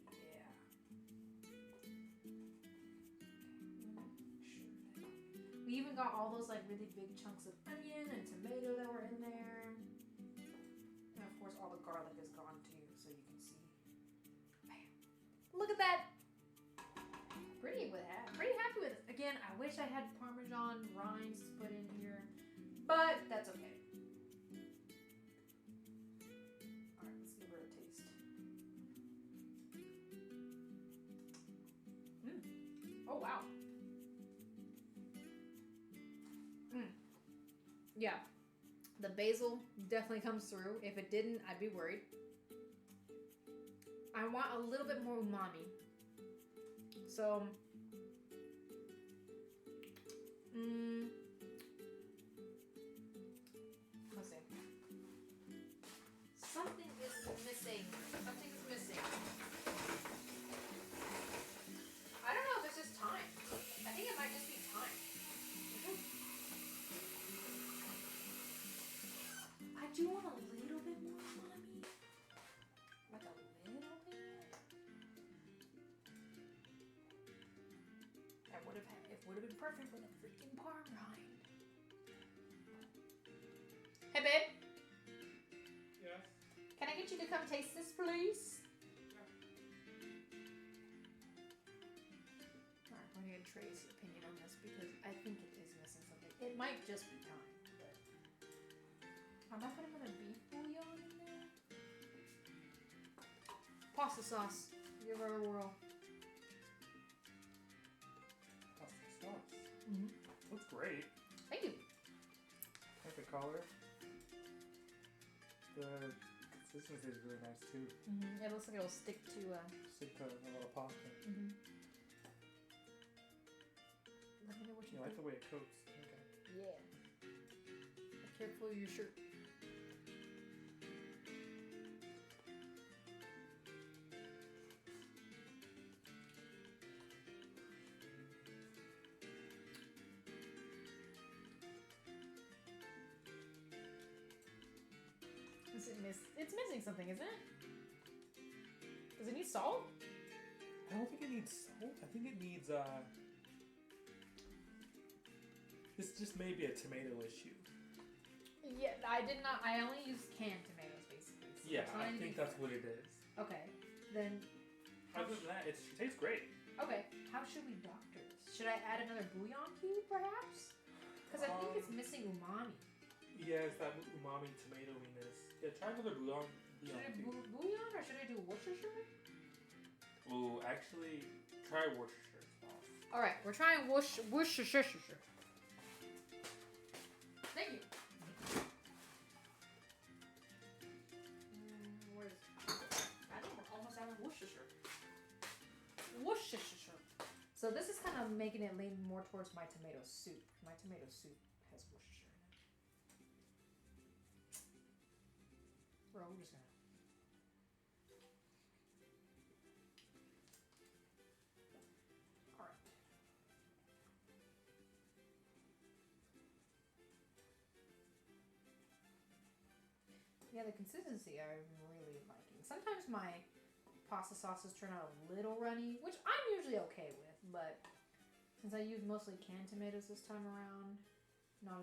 Yeah. We even got all those like really big chunks of onion and tomato that were in there. And of course all the garlic is gone too, so you can see. Bam. Look at that! Pretty happy with it. Again, I wish I had Parmesan rinds to put in here, but that's okay. Alright, let's give her a taste. Oh wow. Yeah, the basil definitely comes through. If it didn't, I'd be worried. I want a little bit more umami. So, let's see. Something is missing. Something is missing. I don't know if it's just time. I think it might just be time. I do want a little bit more umami. Like a little bit. It would have been perfect with a freaking parm rind. Hey babe, Yes. can I get you to come taste this, please? Yeah. Alright, we're gonna get Trey's opinion on this because I think it is missing something. It might just be time, but I'm not putting another beef bouillon in there. Pasta sauce, give her a whirl. Mm-hmm. Looks great. Thank you. Like the color. The consistency is really nice too. Mm-hmm. It looks like it'll stick to Stick to a little pasta. Mm-hmm. Let me know what You like the way it coats. Okay. Yeah. Be careful of your shirt. It's missing something, isn't it? Does it need salt? I don't think it needs salt. I think it needs this just may be a tomato issue. Yeah, I did not. I only used canned tomatoes, basically. So Yeah, I think that's what it is. Okay, then. Other than that, it tastes great. Okay, how should we doctor this? Should I add another bouillon cube, perhaps? Because I think it's missing umami. Yeah, it's that umami tomatoiness. Yeah, try another bouillon. Should I do bouillon or should I do Worcestershire? Oh, actually, try Worcestershire as well. All right, we're trying Worcestershire. Thank you. Where's? I think we're almost out of Worcestershire. Worcestershire. So this is kind of making it lean more towards my tomato soup. My tomato soup has Worcestershire in it. Bro, we're just gonna. Yeah, the consistency I'm really liking. Sometimes my pasta sauces turn out a little runny, which I'm usually okay with, but since I used mostly canned tomatoes this time around, not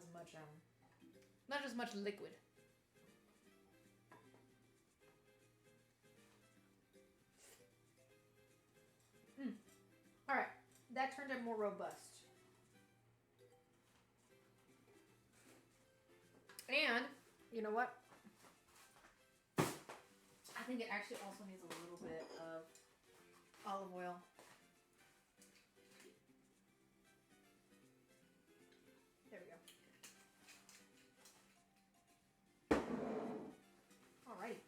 as much liquid. All right, that turned out more robust. And you know what? I think it actually also needs a little bit of olive oil. There we go. Alrighty.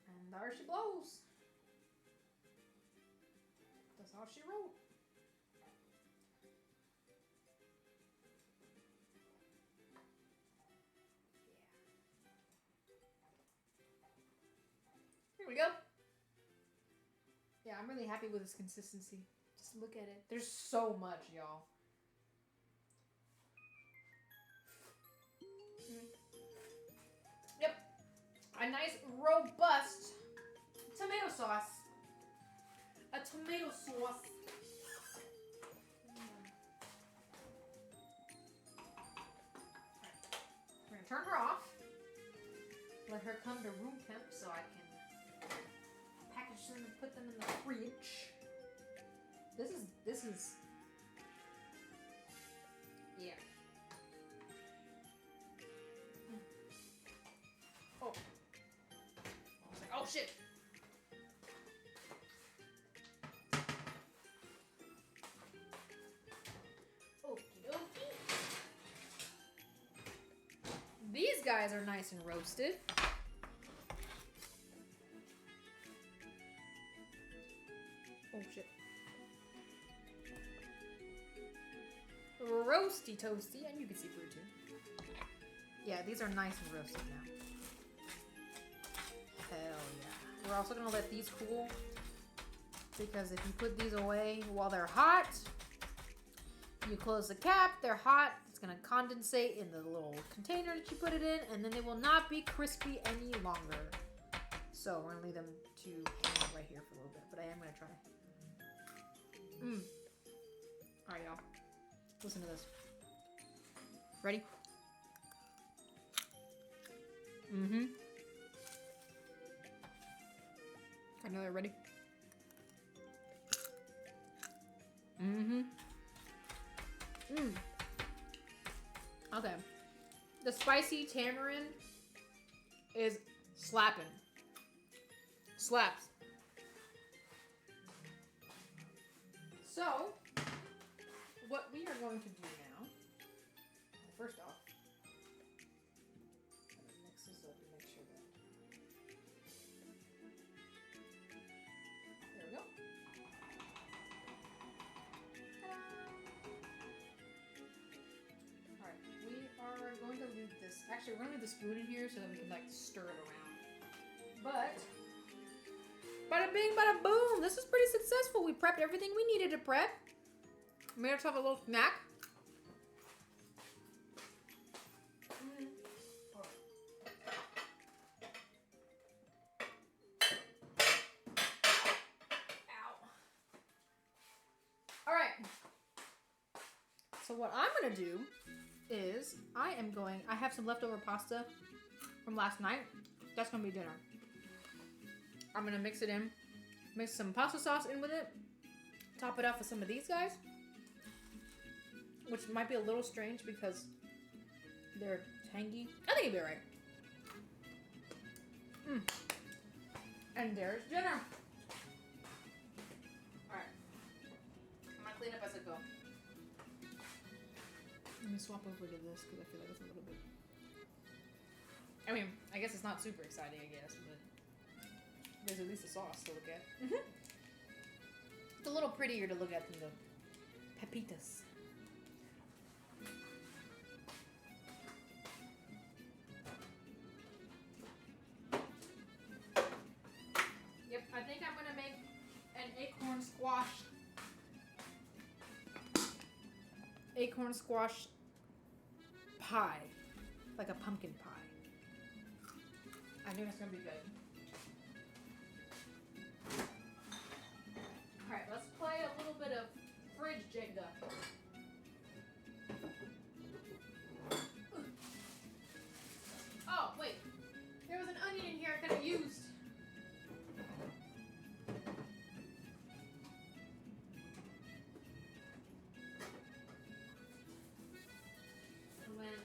And there she blows. That's all she wrote. Here we go. Yeah, I'm really happy with this consistency. Just look at it. There's so much, y'all. Yep. A nice, robust tomato sauce. A tomato sauce. We're gonna turn her off. Let her come to room temp so I can package them and put them in the fridge. This is yeah. Oh. I was like, oh shit. Okie dokie. These guys are nice and roasted. Oh shit. Roasty toasty, and you can see fruit too. Yeah, these are nice and roasted now. Hell yeah. We're also gonna let these cool because if you put these away while they're hot, you close the cap, they're hot, it's gonna condensate in the little container that you put it in, and then they will not be crispy any longer. So we're gonna leave them to hang out right here for a little bit, but I am gonna try. Alright, y'all. Listen to this. Ready? I know they're ready. Okay. The spicy tamarind is slapping. Slaps. So, what we are going to do now, first off, I'm going to mix this up and make sure that, there we go. Alright, we are going to leave this, actually we're going to leave the spoon in here so that we can like stir it around. But, bada bing, bada boom, this is pretty successful. We prepped everything we needed to prep. Made ourselves a little snack. Ow. All right. So what I'm gonna do is I have some leftover pasta from last night. That's gonna be dinner. I'm gonna mix it in, mix some pasta sauce in with it, top it off with some of these guys. Which might be a little strange because they're tangy. I think it'll be alright. And there's dinner. Alright. I'm gonna clean up as I go. Let me swap over to this because I feel like it's a little bit... I mean, I guess it's not super exciting, I guess, but there's at least a sauce to look at. It's a little prettier to look at than the pepitas. Yep, I think I'm gonna make an acorn squash pie. like a pumpkin pie. I knew it's gonna be good. Alright, let's play a little bit of fridge Jenga. Oh, wait. There was an onion in here I could have used. When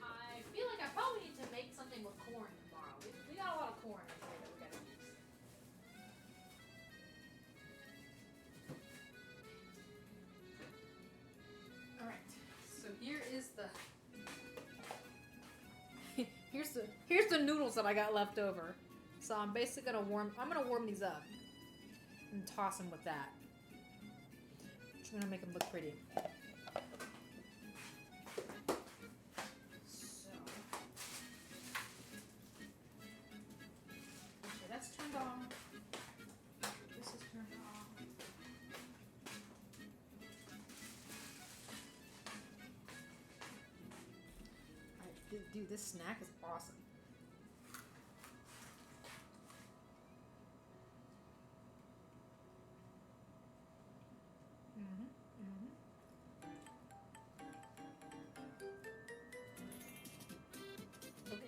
I feel like I probably need to make something with corn tomorrow. We got a lot of corn in here that we gotta use. Alright, so here is the here's the noodles that I got left over. So I'm basically gonna warm these up and toss them with that. I'm gonna make them look pretty. So okay, that's turned on. This is turned on. Alright, dude, this snack is awesome.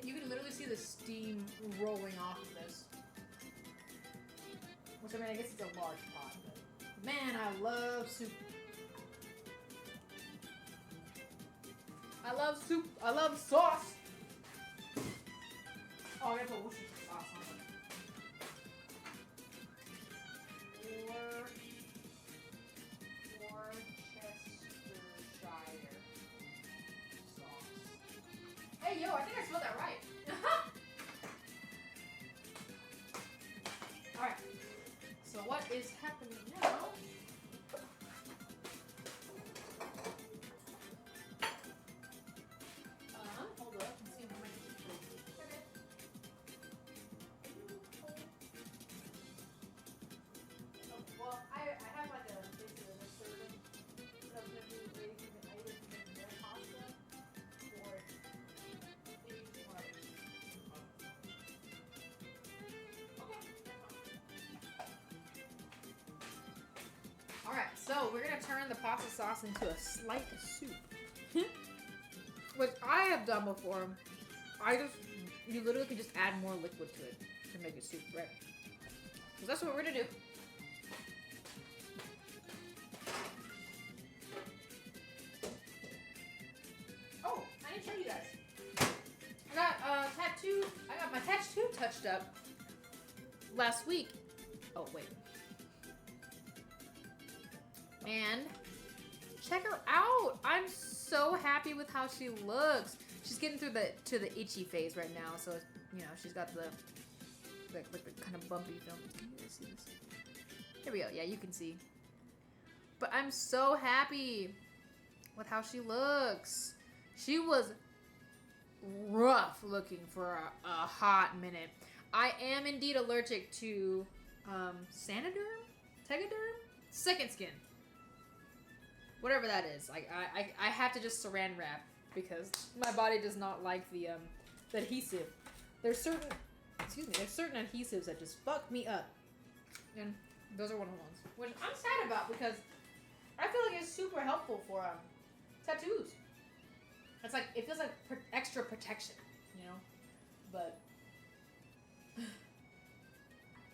You can literally see the steam rolling off of this. Which, I mean, I guess it's a large pot, but man, I love soup. I love soup. I love sauce. Oh, I gotta put Worcestershire sauce on it. Worcestershire sauce. Hey, yo, I think I spelled that right. Alright. So what is happening now? Hold up and see how much okay. Oh, well, I have like a basically a serving that I'm gonna be waiting for the items in their pasta for these like Alright, so we're gonna turn the pasta sauce into a slight soup. Which I have done before. You literally can just add more liquid to it to make it soup, right? So that's what we're gonna do. Oh, I didn't show you guys. I got my tattoo touched up last week. Oh, wait. And check her out. I'm so happy with how she looks. She's getting through to the itchy phase right now, so you know she's got the kind of bumpy film. Can you guys see this? Here we go. Yeah, you can see. But I'm so happy with how she looks. She was rough looking for a hot minute. I am indeed allergic to Sanoderm, Tegaderm, second skin. Whatever that is, like I have to just saran wrap because my body does not like the adhesive. There's certain adhesives that just fuck me up, and those are one of the ones which I'm sad about because I feel like it's super helpful for tattoos. It's like it feels like extra protection, you know. But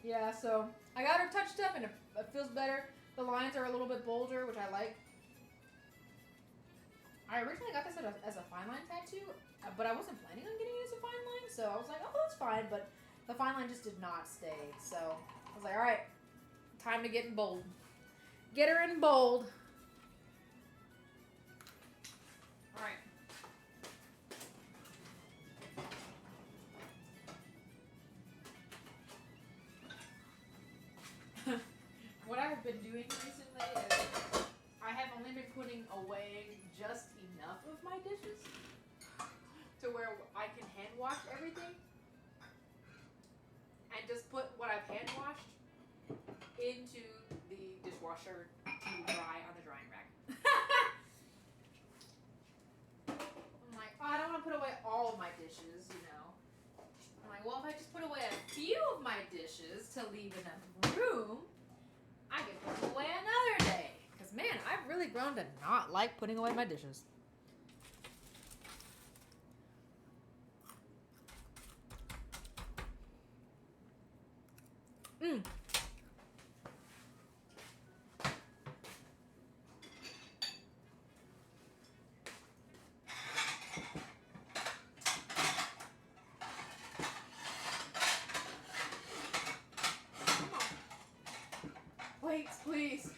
yeah, so I got her touched up and it feels better. The lines are a little bit bolder, which I like. I originally got this as a fine line tattoo, but I wasn't planning on getting it as a fine line, so I was like, oh, that's fine, but the fine line just did not stay, so I was like, alright, time to get in bold. Get her in bold. Alright. What I have been doing recently is I have only been putting away just enough of my dishes to where I can hand wash everything and just put what I've hand washed into the dishwasher to dry on the drying rack. I'm like, oh, I don't want to put away all of my dishes to leave enough room, I can put them away another day. Because, man, I've really grown to not like putting away my dishes. Mmm. Plates, please.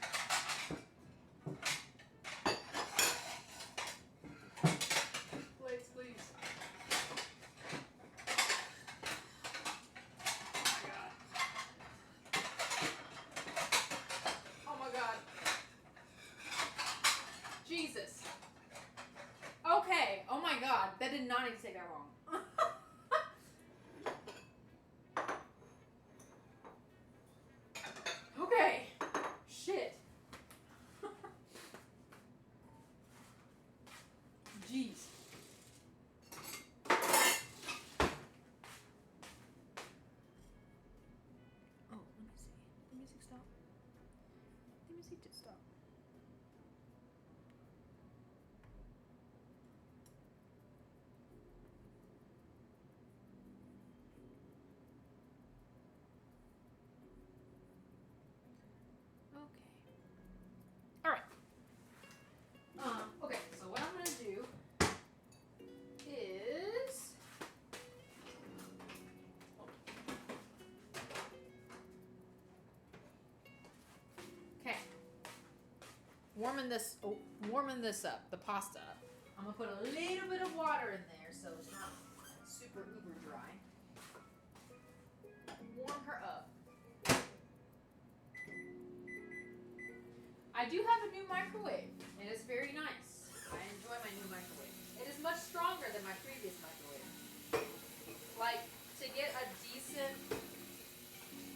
Plates, please. Oh my god. Jesus. Okay. Oh my god. That did not need to take that long. Okay. Shit. Jeez. Oh, let me see. The music stopped. The music did stop. Okay. All right. Okay. So what I'm gonna do is okay. Warming this up, the pasta up. I'm gonna put a little bit of water in there so it's not super uber dry. Warm her up. I do have a new microwave. It is very nice. I enjoy my new microwave. It is much stronger than my previous microwave. Like, to get a decent,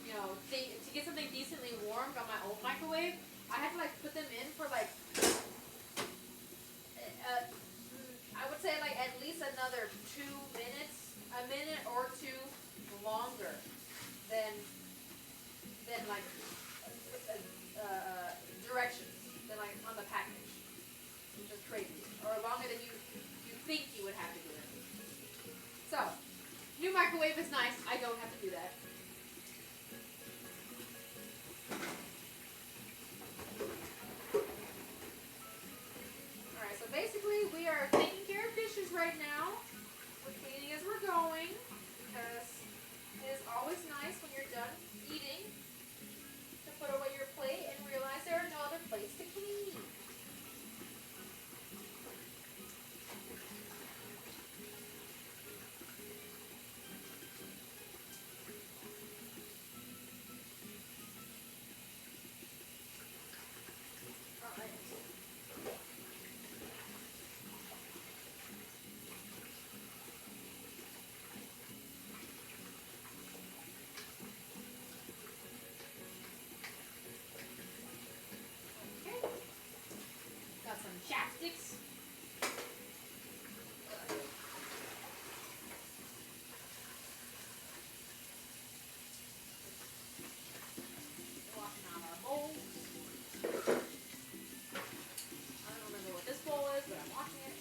to get something decently warmed on my old microwave, I had to, put them in for, I would say, at least another 2 minutes, a minute or two longer than directions than on the package, which is crazy, or longer than you think you would have to do it. So, new microwave is nice. I don't have to do that. All right. So basically, we are taking care of dishes right now. We're cleaning as we're going because it is always nice when you're done eating to put away your plate and realize there are no other plates to clean. Alright. Okay. Got some chapsticks. Washing out our bowls. I don't remember what this bowl is, but I'm washing it.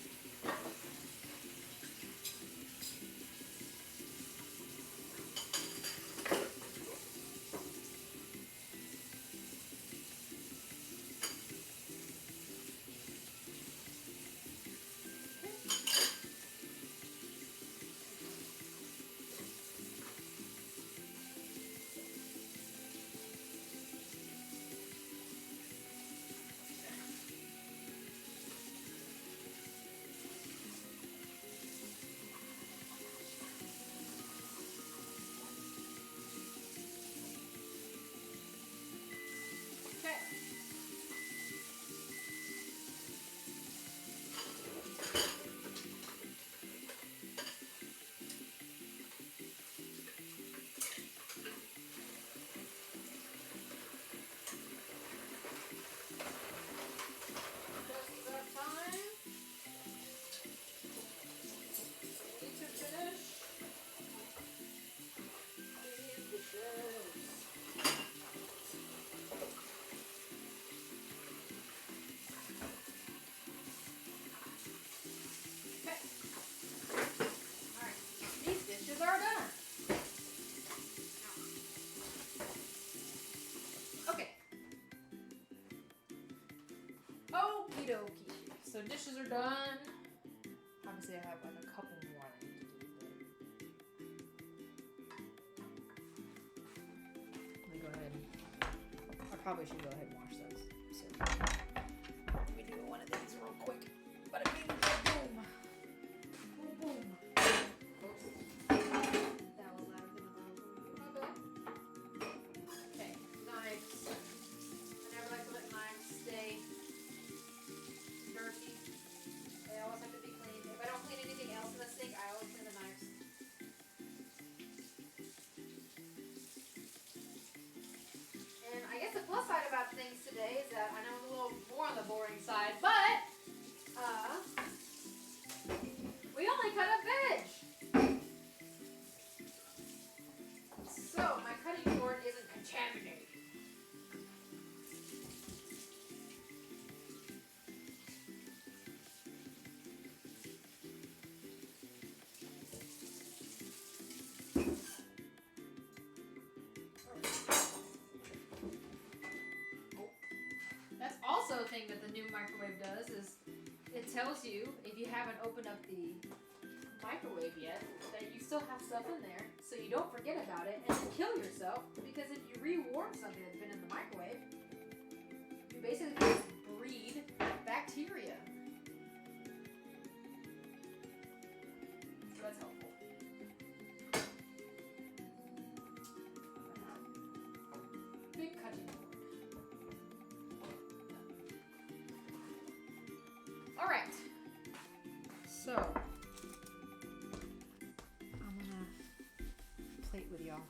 done. Obviously, I have like a couple more I need to do. But let me go ahead. I probably should go ahead and wash those. So let me do one of these real quick. But I mean, boom, boom. Oops. That was louder than I was. My bad. Okay, knives. I never like to let knives stay dirty. They always have to be cleaned. If I don't clean anything else in the sink, I always clean the knives. And I guess the plus side about things today is that I know it's a little more on the boring side, but we only cut up veg. So my cutting board isn't contaminated. That's also a thing that the new microwave does is it tells you if you haven't opened up the microwave yet that you still have stuff in there, so you don't forget about it and kill yourself, because if you rewarm something that's been in the microwave, you basically just breed bacteria. So that's helpful. Big cutting board. Alright. So I'm gonna plate with y'all.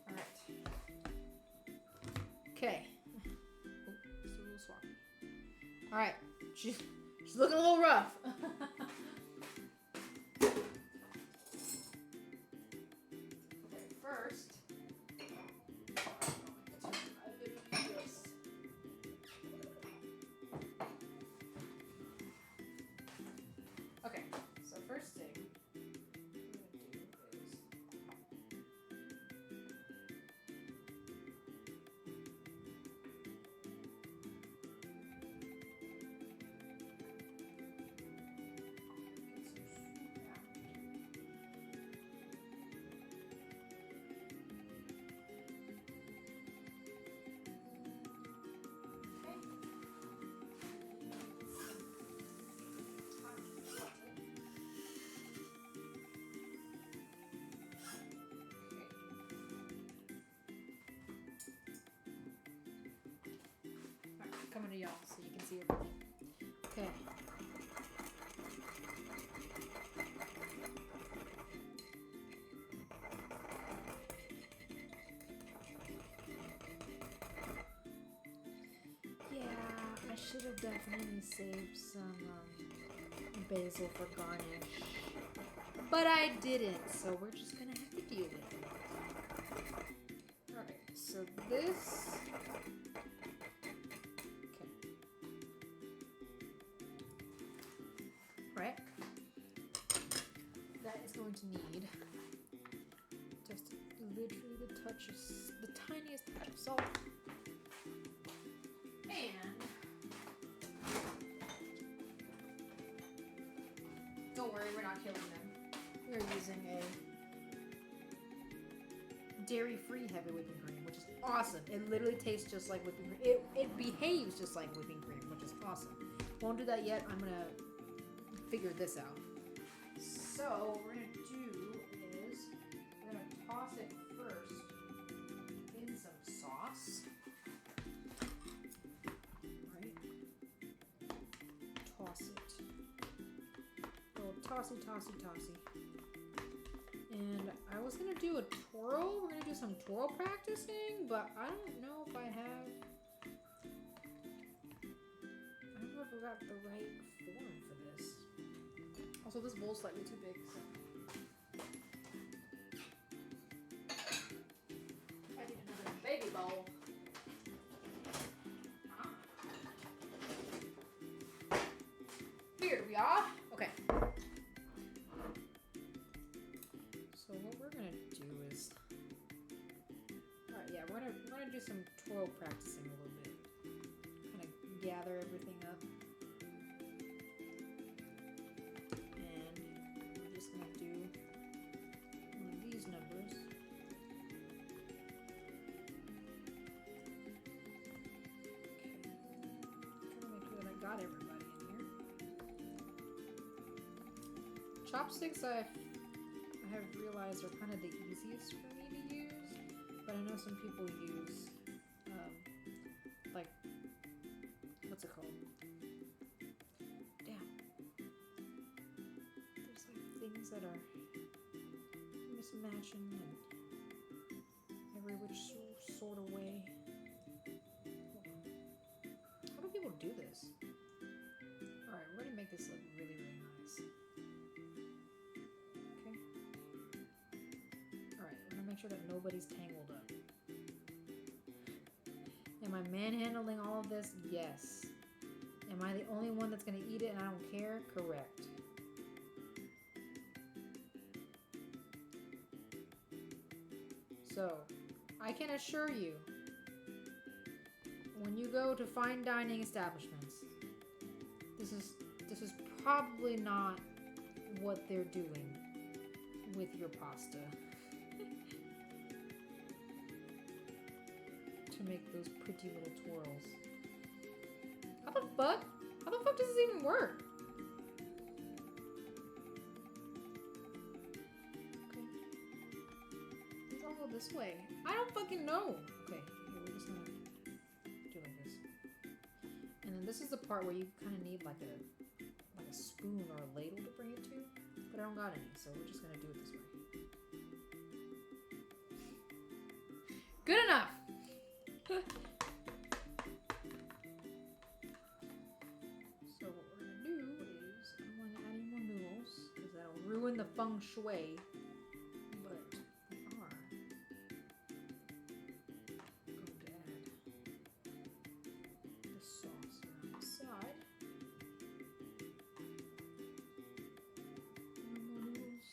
Alright. Okay. Oh, still a little swampy. Alright. She's looking a little rough. First, okay, so first thing I'm going to do is coming to y'all so you can see everything. Okay. Yeah, I should have definitely saved some basil for garnish, but I didn't, so we're just gonna have to deal with it. Alright, so this. Right? That is going to need just literally the tiniest touch of salt. And don't worry, we're not killing them. We're using a dairy-free heavy whipping cream, which is awesome. It literally tastes just like whipping cream. It behaves just like whipping cream, which is awesome. Won't do that yet. I'm gonna figure this out. So what we're gonna do is we're gonna toss it first in some sauce. Right? Toss it. A little tossy. And I was gonna do a twirl. We're gonna do some twirl practicing, but I don't know if I don't know if I got the right form for this. Also, this bowl's slightly too big, so I need another baby bowl. Here we are. Okay. gonna do some twirl practicing a little bit. Kind of gather everything up. And I'm just gonna do one of these numbers. Okay. Trying to make sure that I got everybody in here. Chopsticks I have realized are kind of the easiest for me to use, but I know some people use, like, what's it called? Damn. There's like things that are mismatching in every which sort of way. How do people do this? Alright, we're gonna make this look really, really nice. Make sure that nobody's tangled up. Am I manhandling all of this? Yes. Am I the only one that's going to eat it and I don't care? Correct. So, I can assure you, when you go to fine dining establishments, this is probably not what they're doing with your pasta. To make those pretty little twirls. How the fuck? How the fuck does this even work? Okay. These all go this way. I don't fucking know. Okay, here we're just gonna do like this. And then this is the part where you kind of need like a spoon or a ladle to bring it to. But I don't got any, so we're just gonna do it this way. Good enough! So what we're going to do is I'm going to add in more noodles because that'll ruin the feng shui. But we are going to add the sauce around the side. No more noodles.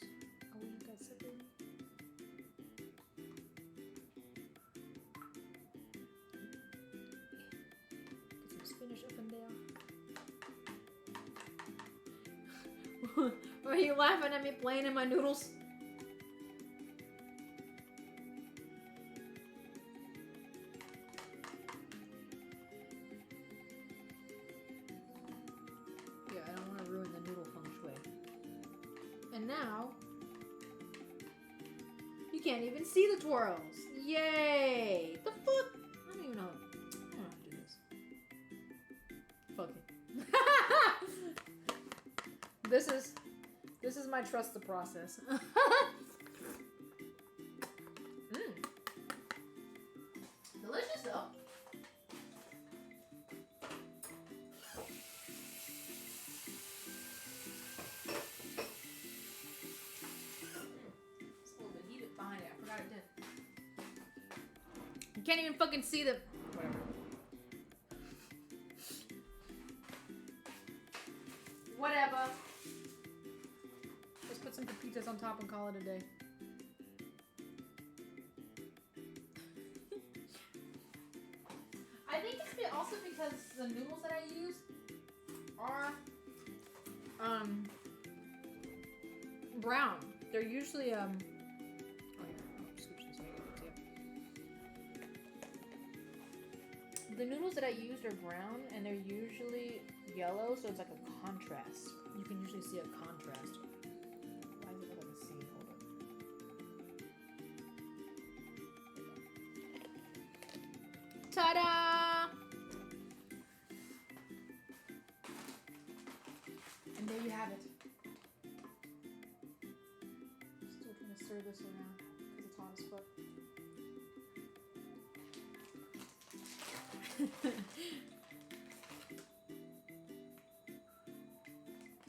Oh, you got separated. Spinach up and down. Are you laughing at me playing in my noodles? Yeah, I don't want to ruin the noodle feng shui. And now, you can't even see the twirls. Yay! The fuck? I don't even know. Fuck it. This is my trust the process. Delicious though. It's a little bit heated behind it. I forgot it did. You can't even fucking see the whatever. Whatever. Just put some pepitas on top and call it a day. I think it's also because the noodles that I use are brown. They're usually oh yeah, I'll switch this over too. The noodles that I used are brown and they're usually yellow, so it's like a contrast. You can usually see a contrast. Why does it look like a seed? Hold on. Ta-da! And there you have it. Still trying to stir this around because it's hot as fuck.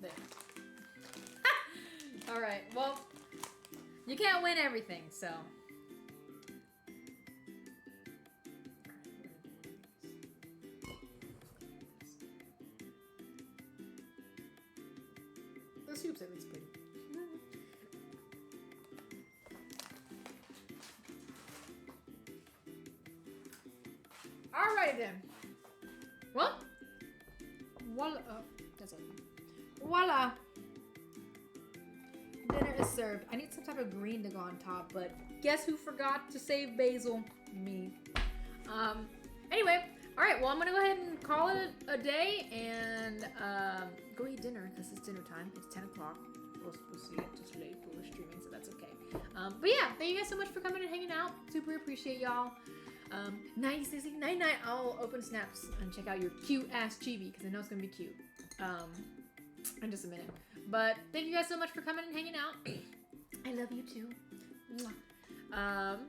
There. Alright, well, you can't win everything, so. The soup's at least pretty. Alright then. Well, voila. Oh, that's it. Voila. Dinner is served. I need some type of green to go on top, but guess who forgot to save basil? Me. Anyway, alright, well, I'm gonna go ahead and call it a day and go eat dinner because it's dinner time. It's 10 o'clock. We'll see it just late, but we're streaming, so that's okay. But yeah, thank you guys so much for coming and hanging out. Super appreciate y'all. Night, Sissy. Night, night. I'll open snaps and check out your cute ass chibi because I know it's gonna be cute. In just a minute. But thank you guys so much for coming and hanging out. I love you too. Mwah.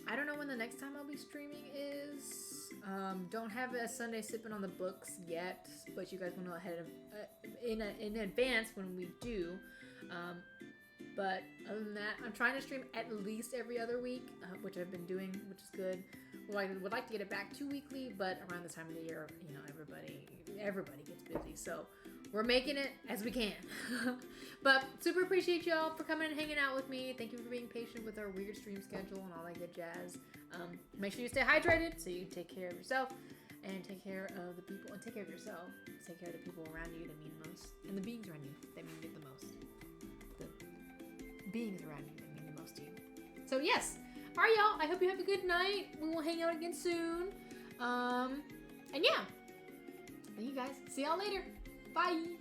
I don't know when the next time I'll be streaming is. Don't have a Sunday sipping on the books yet, but you guys will know ahead of in advance when we do. But other than that, I'm trying to stream at least every other week, which I've been doing, which is good. Well, I would like to get it back to weekly, but around this time of the year, you know, everybody gets busy, so we're making it as we can. But super appreciate y'all for coming and hanging out with me. Thank you for being patient with our weird stream schedule and all that good jazz. Make sure you stay hydrated so you take care of yourself and take care of the people, and take care of yourself. Take care of the people around you that mean the most, and the beings around you that mean the most. The beings around you that mean the most to you. So yes. All right, y'all. I hope you have a good night. We will hang out again soon. And yeah. Thank you guys. See y'all later. Bye.